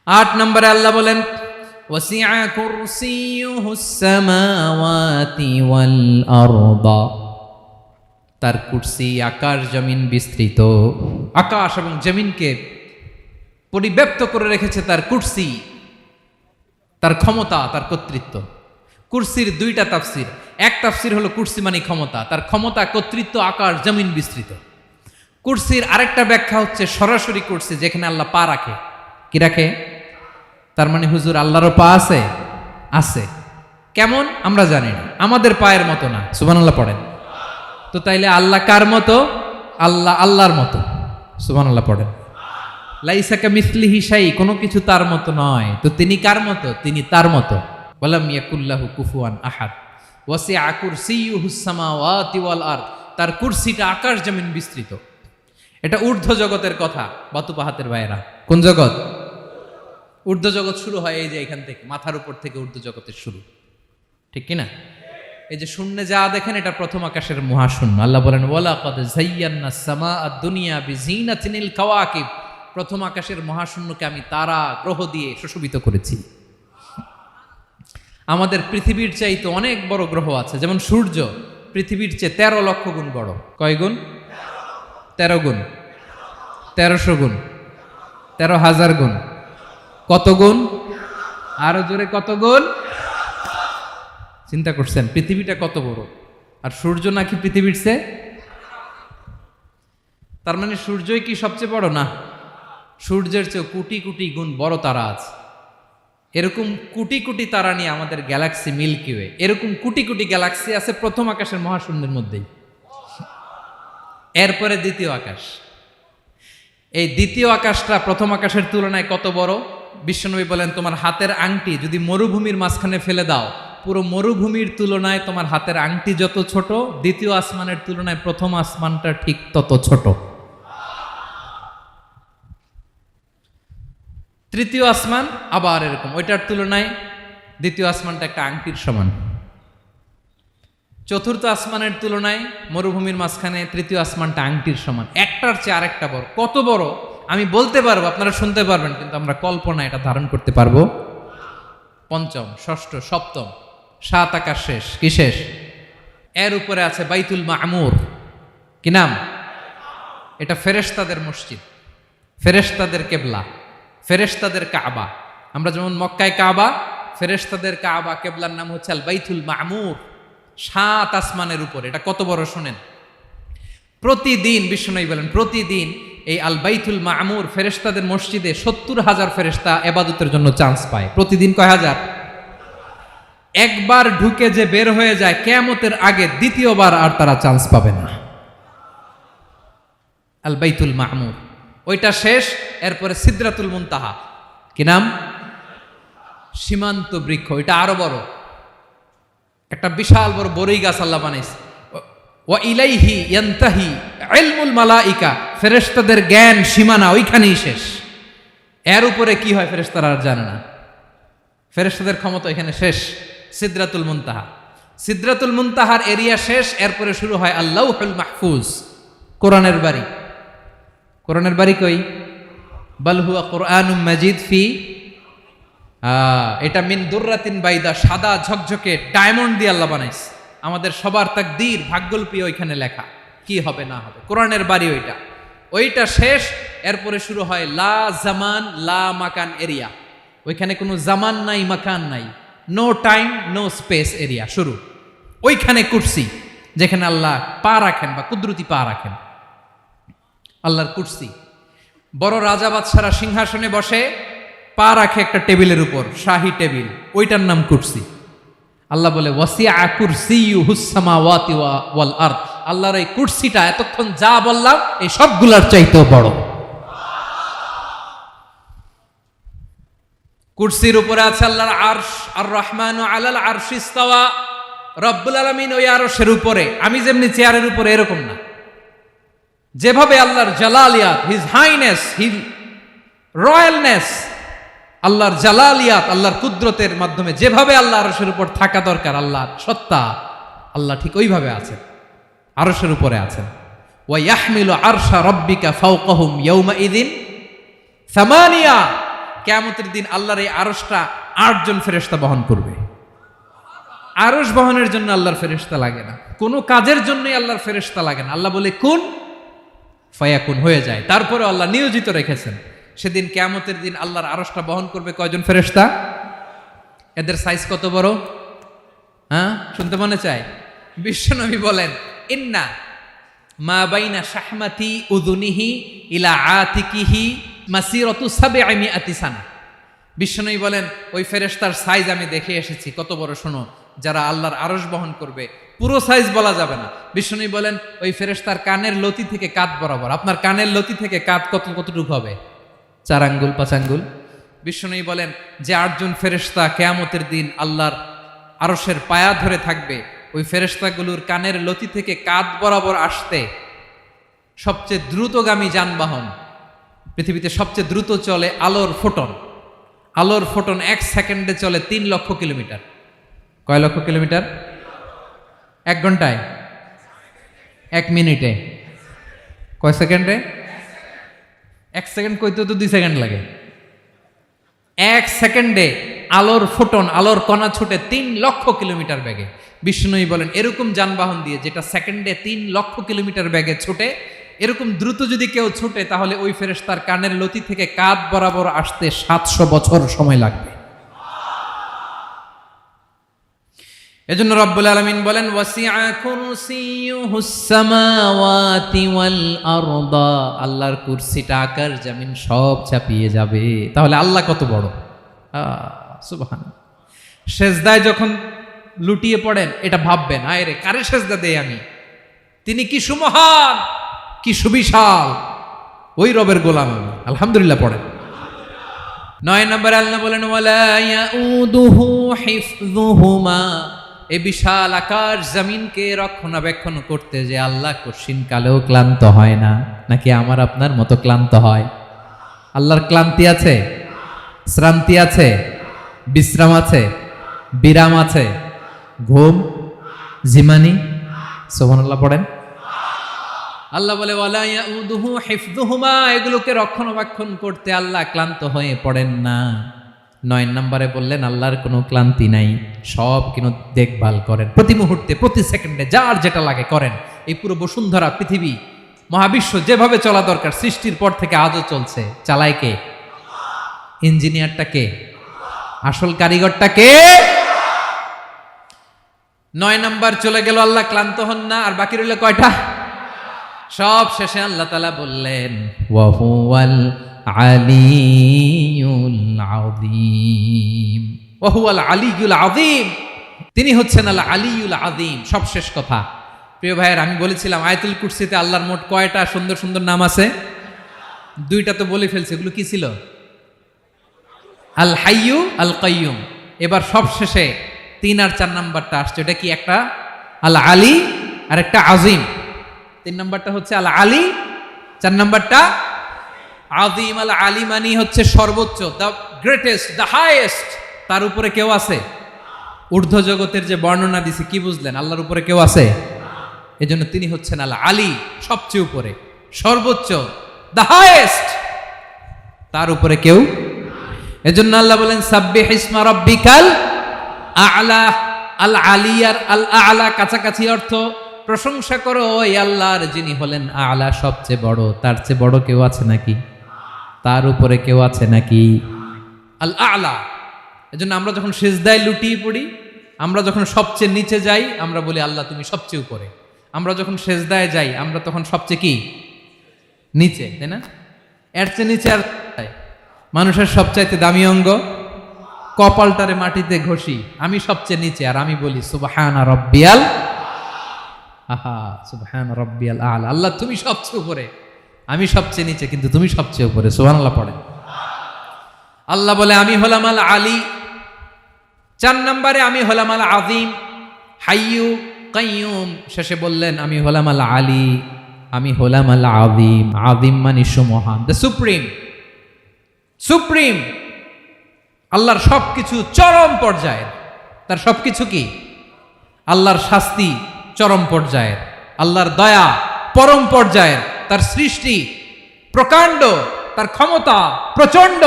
8 নম্বরে আল্লাহ বলেন ওয়াসিআ কুরসিয়ুহুস সামাওয়াতি ওয়াল আরদা। তার কুরসি আকাশ জমিন বিস্তৃত, আকাশ এবং জমিনকে পরিব্যাপ্ত করে রেখেছে তার কুরসি। তার ক্ষমতা, তার কর্তৃত্ব। কুরসির দুইটা তাফসির। এক তাফসির হলো কুরসি মানে ক্ষমতা, তার ক্ষমতা, কর্তৃত্ব, আকাশ জমিন বিস্তৃত। কুরসির আরেকটা ব্যাখ্যা হচ্ছে সরাসরি কুরসি, যেখানে আল্লাহ পা রাখে। কি রাখে? তার মানে হুজুর আল্লাহরও পা আছে? আছে। কেমন আমরা জানি না, আমাদের পায়ের মতো না। সুবহানাল্লাহ পড়েন। তো তাইলে আল্লাহ কার মতো? আল্লাহ আল্লাহর মতো। সুবহানাল্লাহ পড়েন। লাইসা কামিসলিহি শাই, কোনো কিছু তার মতো নয়। তো তিনি কার মতো? তিনি তার মতো। ওয়ালাম ইয়াকুল্লাহু কুফুয়ান আহাদ। ওয়াসিআ কুরসিয়ুহুস সামাওয়াতি ওয়াল আরদ, তার কুরসিটা আকাশ জমিন বিস্তৃত। এটা ঊর্ধ্ব জগতের কথা বাতুপাহাতের ভাইয়েরা। কোন জগৎ? ঊর্ধ্ব জগৎ শুরু হয় এই যে এখান থেকে, মাথার উপর থেকে ঊর্ধ্ব জগতের শুরু, ঠিক কি না? এই যে শূন্যে যা দেখেন এটা প্রথম আকাশের মহাশূন্য। আল্লাহ বলেন ওয়ালাকাদ যায়্যানাস সামাআদ দুনিয়া বিজিনাতিনিল কাওয়াকিব, প্রথম আকাশের মহাশূন্যকে আমি তারা গ্রহ দিয়ে সুশোভিত করেছি। আমাদের পৃথিবীর চাইতে অনেক বড় গ্রহ আছে, যেমন সূর্য পৃথিবীর চেয়ে 13 লক্ষ গুণ বড়। কয় গুণ? 13 গুণ, 1300 গুণ, 13,000 গুণ। কত গুণ? আরো জোরে কত গুণ? চিন্তা করছেন পৃথিবীটা কত বড়, আর সূর্য নাকি পৃথিবীর চেয়ে? তার মানে সূর্যই কি সবচেয়ে বড়? না, সূর্যের চেয়ে কোটি কোটি গুণ বড় তারা আছে। এরকম কোটি কোটি তারা নিয়ে আমাদের গ্যালাক্সি মিল্কি ওয়ে, এরকম কোটি কোটি গ্যালাক্সি আছে প্রথম আকাশের মহাশূন্যের মধ্যেই। এরপরে দ্বিতীয় আকাশ। এই দ্বিতীয় আকাশটা প্রথম আকাশের তুলনায় কত বড়? বিশ্বনবী বলেন তোমার হাতের আংটি যদি মরুভূমির মাঝখানে ফেলে দাও, পুরো মরুভূমির তুলনায় তোমার হাতের আংটি যত ছোট, দ্বিতীয় আসমানের তুলনায় প্রথম আসমানটা ঠিক তত ছোট। তৃতীয় আসমান আবার এরকম, ওইটার তুলনায় দ্বিতীয় আসমানটা একটা আংটির সমান। চতুর্থ আসমানের তুলনায় মরুভূমির মাঝখানে তৃতীয় আসমানটা আংটির সমান। একটার চেয়ে আরেকটা বড়। কত বড় আমি বলতে পারবো, আপনারা শুনতে পারবেন, কিন্তু আমরা কল্পনা এটা ধারণ করতে পারবো? পঞ্চম, ষষ্ঠ, সপ্তম, 7 আকাশ শেষ। কি শেষ? এর উপরে আছে বাইতুল মামুর। কি নাম? এটা ফেরেশতাদের মসজিদ, ফেরেশতাদের কেবলা, ফেরেশতাদের কাবা। আমরা যেমন মক্কায় কাবা, ফেরেশতাদের কাবা কেবলার নাম হচ্ছে আল বাইতুল মামুর। 7 আসমানের উপরে। এটা কত বড় শোনেন। প্রতিদিন বিশ্বনবী বলেন প্রতিদিন এই আল বাইতুল মামুর ফেরেশতাদের মসজিদে 70,000 ফেরেশতা ইবাদতের জন্য চান্স পায়। প্রতিদিন কয় হাজার? একবার ঢুকে যে বের হয়ে যায় কিয়ামতের আগে দ্বিতীয়বার আর তারা চান্স পাবে না। আল বাইতুল মামুর ওইটা শেষ। এরপরে সিদরাতুল মুনতাহা। কি নাম? সীমান্ত বৃক্ষ। এটা আরো বড়, একটা বিশাল বড় বড়ই গাছ আল্লাহ বানাইছে। ওয়া ইলাইহি ইয়ানতাহি ইলমুল মালাইকা, ফেরেশতাদের জ্ঞান সীমানা ওইখানেই শেষ। এর উপরে কি হয় ফেরেশতারা আর জানে না। ফেরেশতাদের ক্ষমতা এখানে শেষ। সিদরাতুল মুনতাহা, সিদরাতুল মুনতাহার এরিয়া শেষ। এরপরে শুরু হয় আল্লাহুল মাহফুজ, কোরআনের বাড়ি। কোরআনের বাড়ি কই? বাল হুয়া কুরআনুম মাজিদ ফি, এটা মিন দুররাতিন বাইদা, সাদা ঝকঝকে ডায়মন্ড দিয়ে আল্লাহ বানাইছে। আমাদের সবার তাকদীর ভাগ্যলিপি ওইখানে লেখা, কি হবে না হবে। কোরআনের বাড়ি ওইটা, ওইটা শেষ। এরপরে শুরু হয় লা জামান লা মাকান এরিয়া। ওইখানে কোনো জামান নাই, মাকান নাই, no time no space area শুরু। ওইখানে কুরসি, যেখানে আল্লাহ পা রাখেন বা কুদরতি পা রাখেন, আল্লাহর কুরসি। বড় রাজা বাদশারা সিংহাসনে বসে পা রাখে একটা টেবিলের উপর, শাহী টেবিল, ওইটার নাম কুরসি। আল্লাহ বলে ওয়াসিআ কুরসিয়ুহুস সামাওয়াতি ওয়াল আরদ, আল্লাহর এই কুরসিটা এতক্ষণ যা বললাম এই সবগুলার চাইতেও বড়। কুরসির উপরে আছে আল্লাহর আরশ। আর রহমানু আলাল আরশি ইস্তাওয়া, রব্বুল আলামিন ওই আরশের উপরে। আমি যেমনি চেয়ারের উপরে এরকম না, যেভাবে আল্লাহর জালালিয়াত, হিজ হাইনেস, হিজ রয়্যালনেস, আল্লাহর জালালিয়াত, আল্লাহর কুদরতের মাধ্যমে যেভাবে আল্লাহ আরশের উপর থাকা দরকার, আল্লাহর সত্তা, আল্লাহ ঠিক ওইভাবে আছেন, আরশের উপরে আছেন। ওয়া ইয়াহমিলু আরশা রাব্বিকা ফাওকাহুম ইয়াউমাইযিন সামানিয়া, কিয়ামতের দিন আল্লাহর এই আরশটা 8 জন ফেরেশতা বহন করবে। আরশ বহনের জন্য আল্লাহর ফেরেশতা লাগে না, কোনো কাজের জন্যই আল্লাহর ফেরেশতা লাগে না। আল্লাহ বলে কুন ফায়াকুন, হয়ে যায়। তারপরে আল্লাহ নিয়োজিত রেখেছেন। সেদিন কিয়ামতের দিন আল্লাহর আরশটা বহন করবে কয়জন ফেরেশতা? এদের সাইজ কত বড়? হ্যাঁ, শুনতে মনে চায়? বিশ্বনবী বলেন, ইন্না মা বাইনা শাহমাতি উযুনিহি ইলা আতিকিহি মাসিরাতু 700 সানা। বিশ্বনবী বলেন, ওই ফেরেশতার সাইজ আমি দেখে এসেছি। কত বড় শোনো, যারা আল্লাহর আরশ বহন করবে, পুরো সাইজ বলা যাবে না। বিশ্বনবী বলেন, ওই ফেরেশতার কানের লতি থেকে কাঁধ বরাবর। আপনার কানের লতি থেকে কাঁধ কতটুকু হবে? 4 আঙ্গুল 5 আঙ্গুল। বিশ্বনবী বলেন, যে 8 জন ফেরেশতা কিয়ামতের দিন আল্লাহর আরশের পায়া ধরে থাকবে, ওই ফেরেশতাগুলোর কানের লতি থেকে কাঁধ বরাবর আসতে সবচেয়ে দ্রুতগামী যানবাহন, পৃথিবীতে সবচেয়ে দ্রুত চলে আলোর ফোটন। আলোর ফোটন 1 সেকেন্ডে চলে 3 লক্ষ কিলোমিটার। কয় লক্ষ কিলোমিটার? 1 ঘন্টায়? 1 মিনিটে? কয় সেকেন্ডে? 1 সেকেন্ড কইতে তো 2 সেকেন্ড লাগে। 1 সেকেন্ডে আলোর ফোটন, আলোর কণা ছুটে 3 লক্ষ কিলোমিটার বেগে। বিষ্ণুই বলেন, এরকম যানবাহন দিয়ে যেটা সেকেন্ডে 3 লক্ষ কিলোমিটার বেগে ছুটে, এরকম দ্রুত যদি কেউ ছুটে, তাহলে ওই ফেরেশতার কানের লতি থেকে কাঁধ বরাবর আসতে 700 বছর সময় লাগবে। এজন্য রব্বুল আলামিন বলেন, ওয়াসিআ কুরসিয়ুহুস সামাওয়াতি ওয়াল আরদা। আল্লাহর কুরসিটা আকাশ জমিন সব চাপিয়ে যাবে। তাহলে আল্লাহ কত বড়! সুবহানাল্লাহ। সেজদায় যখন লুটিয়ে পড়েন, এটা ভাববেন, আয় রে, কারে সেজদা দেই আমি? তিনি কি সুমহান, কি সুবিশাল! ওই রবের গোলাম আমি। আলহামদুলিল্লাহ পড়েন। 9 নম্বরে আল্লাহ বলেন, ওয়ালা ইয়াউদুহু হিফযুহুমা। এই বিশাল আকাশ জমিনকে রক্ষণাবেক্ষণ করতে যে আল্লাহ কঠিন কালেও ক্লান্ত হয় না। নাকি আমার আপনার মতো ক্লান্ত হয়? আল্লাহর ক্লান্তি আছে? শ্রান্তি আছে? বিশ্রাম আছে? বিরাম আছে? ঘুম, জিমানি? সুবহানাল্লাহ পড়েন। আল্লাহ বলে, ওয়ালা ইয়াউদুহু হিফযুহুমা। এগুলোকে রক্ষণাবেক্ষণ করতে আল্লাহ ক্লান্ত হয়ে পড়েন না। 9 নম্বরে বললেন, আল্লাহর কোনো ক্লান্তি নাই, সব কিন্তু দেখভাল করেন। প্রতি মুহূর্তে, প্রতি সেকেন্ডে যার যেটা লাগে করেন। এই পুরো বসুন্ধরা, পৃথিবী, মহাবিশ্ব যেভাবে চলা দরকার সৃষ্টির পর থেকে আজও চলছে। চালায় কে? ইঞ্জিনিয়ারটা কে? আসল কারিগরটা কে? 9 নাম্বার চলে গেল, আল্লাহ ক্লান্ত হন না। আর বাকি রইল কয়টা? সব শেষে আল্লাহ তাআলা বললেন, ওয়া হুয়াল আলিয়ুল আযীম। ওয়া হুয়াল আলিয়ুল আযীম। তিনি হচ্ছেন আল আলিয়ুল আযীম। সব শেষ কথা। প্রিয় ভাইয়ের, আমি বলেছিলাম আয়াতুল কুরসিতে আল্লাহর মোট কয়টা সুন্দর সুন্দর নাম আছে? 2টা তো বলে ফেলছে। এগুলো কি ছিল? আল হাইয়ু, আল কাইয়ুম। এবার সব শেষে 3 আর 4 নাম্বারটা আসছে। এটা কি? একটা আল আলী আর একটা আযীম। 3 নাম্বারটা হচ্ছে আল আলী, 4 নাম্বারটা আযীম। আল আলী মানে হচ্ছে সর্বোচ্চ, দ্য গ্রেটেস্ট, দ্য হাইয়েস্ট। তার উপরে কেউ আছে? ঊর্ধ্ব জগতের যে বর্ণনা দিছি, কি বুঝলেন? আল্লাহর উপরে কেউ আছে? এজন্য তিনি হচ্ছেন আল আলী, সবচেয়ে উপরে, সর্বোচ্চ, দ্য হাইয়েস্ট। তার উপরে কেউ। এজন্য আল্লাহ বলেন, সাব্বিহ ইসমা রাব্বিকাল আ'লা। আল আলিয়ার আল আ'লা কাছাকাছি অর্থ প্রশংসা করো ওই আল্লাহর, যিনি হলেন আ'লা, সবচেয়ে বড়। তার চেয়ে বড় কেউ আছে নাকি? তার উপরে কেউ আছে নাকি? আল আ'লা। এজন্য আমরা যখন সিজদায় লুটিয়ে পড়ি, আমরা যখন সবচেয়ে নিচে যাই, আমরা বলি আল্লাহ তুমি সবচেয়ে উপরে। আমরা যখন সিজদায় যাই, আমরা তখন সবচেয়ে কি? নিচে, তাই না? এর চেয়ে নিচে আর মানুষের সবচাইতে দামি অঙ্গ কপালটারে মাটিতে ঘষি, আমি সবচেয়ে নিচে, আর আমি বলি সুবহানা রাব্বিয়াল আহা, সুবহানা রাব্বিয়াল আ'লা। আল্লাহ তুমি সবচেয়ে উপরে, আমি সবচেয়ে নিচে, কিন্তু তুমি সবচেয়ে উপরে। সুবহানাল্লাহ পড়েন। আল্লাহ বলে, আমি হলাম আল আলী। 4 নম্বরে আমি হলাম আল আযীম, হাইয়ু কাইয়ুম। শেষে বললেন, আমি হলাম আল আলী, আমি হলাম আল আযীম। আযীম মানে সুমহান, দ্য সুপ্রিম। সুপ্রিম। আল্লাহর সবকিছু চরম পর্যায়ের। তার সবকিছু কি? আল্লাহর শাস্তি চরম পর্যায়ের, আল্লাহর দয়া পরম পর্যায়ের, তার সৃষ্টি প্রকাণ্ড, তার ক্ষমতা প্রচন্ড।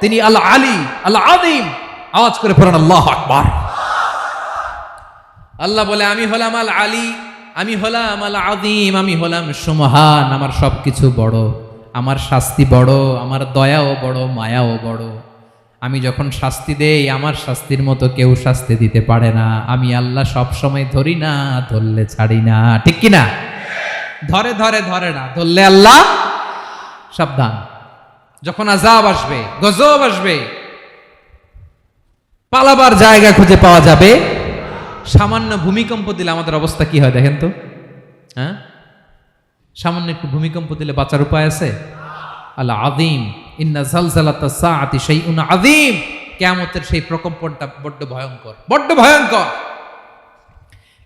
তিনি আল আলী, আল আযীম। আওয়াজ করে পড়েন আল্লাহু আকবার। আল্লাহ বলে, আমি হলাম আল আলী, আমি হলাম আল আযীম, আমি হলাম সুমহান। আমার সবকিছু বড়, আমার শাস্তি বড়, আমার দয়াও বড়, মায়াও বড়। আমি যখন শাস্তি দেই আমার শাস্তির মতো কেউ শাস্তি দিতে পারে না। আমি আল্লাহ সব সময় ধরি না, ধরলে ছাড়ি না। ঠিক কি না? ধরে ধরে ধরে না, ধরলে আল্লাহ সাবধান। যখন আযাব আসবে, গজব আসবে, পালাবার জায়গা খুঁজে পাওয়া যাবে। সামান্য ভূমিকম্প দিলে আমাদের অবস্থা কি হয় দেখেন তো। হ্যাঁ, সামান্য একটু ভূমিকম্প দিলে বাঁচার উপায় আছে? আল আযীম ইন্না যালজালাতাস সাআতি শাইউন আযীম, কিয়ামতের সেই প্রকম্পনটা বড্ড ভয়ঙ্কর, বড্ড ভয়ঙ্কর।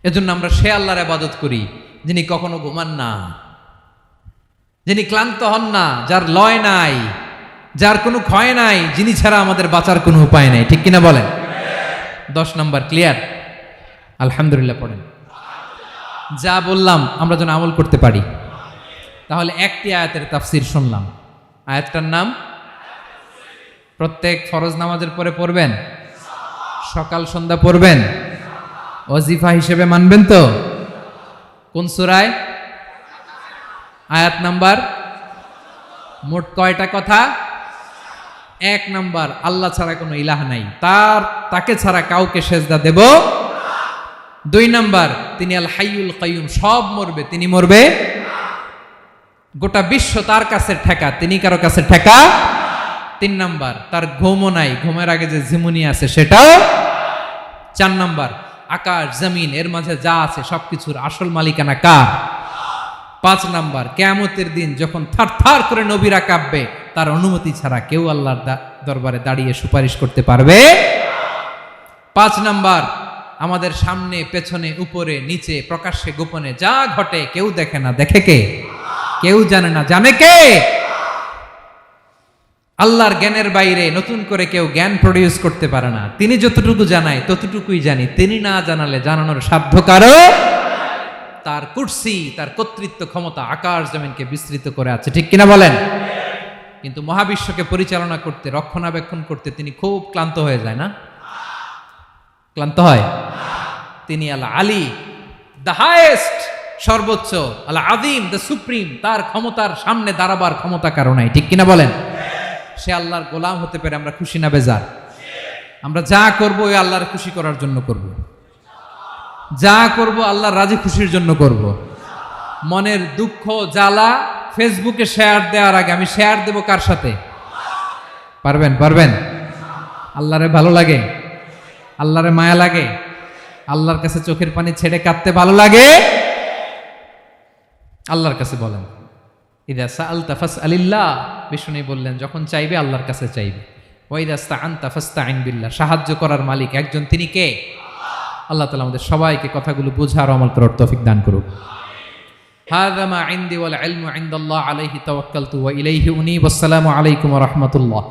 এজন্য আমরা সে আল্লাহর ইবাদত করি যিনি কখনো ঘুমান না, যিনি ক্লান্ত হন না, যার লয় নাই, যার কোনো ক্ষয় নাই, যিনি ছাড়া আমাদের বাঁচার কোনো উপায় নাই। ঠিক কিনা বলেন? 10 নম্বর ক্লিয়ার? আলহামদুলিল্লাহ পড়েন। যা বললাম আমরা যেন আমল করতে পারি। তাহলে একটি আয়াতের তাফসীর শুনলাম, আয়াতটার নাম প্রত্যেক ফরজ নামাজের পরে পড়বেন, সকাল সন্ধ্যা পড়বেন, ওয়াজিফা হিসেবে মানবেন তো? কোন সূরায়? আয়াত নাম্বার? মোট কয়টা কথা? 1 নাম্বার, আল্লাহ ছাড়া কোনো ইলাহ নাই, তাকে ছাড়া কাউকে সেজদা দেব। 2 নাম্বার, তিনি আল হাইয়ুল কাইয়ুম, সব মরবে, তিনি মরবে। গোটা বিশ্ব তার কাছে ঠেকা, তিনি কারো কাছে ঠেকা। 3 নাম্বার, তার ঘুমও নাই, ঘুমের আগে যে ঝিমুনি আছে সেটাও। 4 নাম্বার, আকাশ জমিন এর মাঝে যা আছে সবকিছুর আসল মালিকানা কার? 5 নাম্বার, কিয়ামতের দিন যখন থারথার করে নবীরা কাঁপবে, তার অনুমতি ছাড়া কেউ আল্লাহর দরবারে দাঁড়িয়ে সুপারিশ করতে পারবে। 5 নাম্বার, আমাদের সামনে পেছনে উপরে নিচে প্রকাশ্যে গোপনে যা ঘটে কেউ দেখে না, দেখে কে? কেউ জানে না, জানে কে? আল্লাহর জ্ঞানের বাইরে নতুন করে কেউ জ্ঞান প্রডিউস করতে পারে না। তিনি যতটুকু জানায় ততটুকুই জানি, তিনি না জানালে জানানোর সাধ্য কারো। তার কুরসি, তার কর্তৃত্ব ক্ষমতা আকাশ জমিনকে বিস্তৃত করে আছে। ঠিক কিনা বলেন? কিন্তু মহাবিশ্বকে পরিচালনা করতে, রক্ষণাবেক্ষণ করতে তিনি খুব ক্লান্ত হয়ে যায় না? ক্লান্ত হয়? তিনি আল আলী, দ্য হাইয়েস্ট, সর্বোচ্চ, আল আযীম, দ্য সুপ্রিম, তার ক্ষমতার সামনে দাঁড়াবার ক্ষমতা কারো নাই। ঠিক কিনা বলেন? সে আল্লাহর গোলাম হতে পেরে আমরা খুশি না বেজার? আমরা যা করব ওই আল্লাহর খুশি করার জন্য করব, যা করব আল্লাহর রাজি খুশির জন্য করব। মনের দুঃখ জ্বালা ফেসবুকে শেয়ার দেওয়ার আগে আমি শেয়ার দেব কার সাথে? পারবেন? পারবেন? আল্লাহরে ভালো লাগে, আল্লাহরে মায়া লাগে, আল্লাহর কাছে চোখের পানি ছেড়ে কাঁদতে ভালো লাগে। আল্লাহর কাছে বলেন, ইদা সাআলতা ফাসআলিল্লাহ, বিষ্ণু বললেন যখন চাইবে আল্লাহর কাছে চাইবে। ওয়া ইদা ইসতাআনতা ফাসতাইন বিল্লাহ, সাহায্য করার মালিক একজন, তিনি কে? আল্লাহ তাআলা আমাদের সবাইকে কথাগুলো বোঝার আমল করার তৌফিক দান করুক। হাযা মা ইনদি ওয়াল ইলমু ইনদাল্লাহ আলাইহি তাওয়াক্কালতু ওয়া ইলাইহি উনীব। আসসালামু আলাইকুম ওয়া রাহমাতুল্লাহ।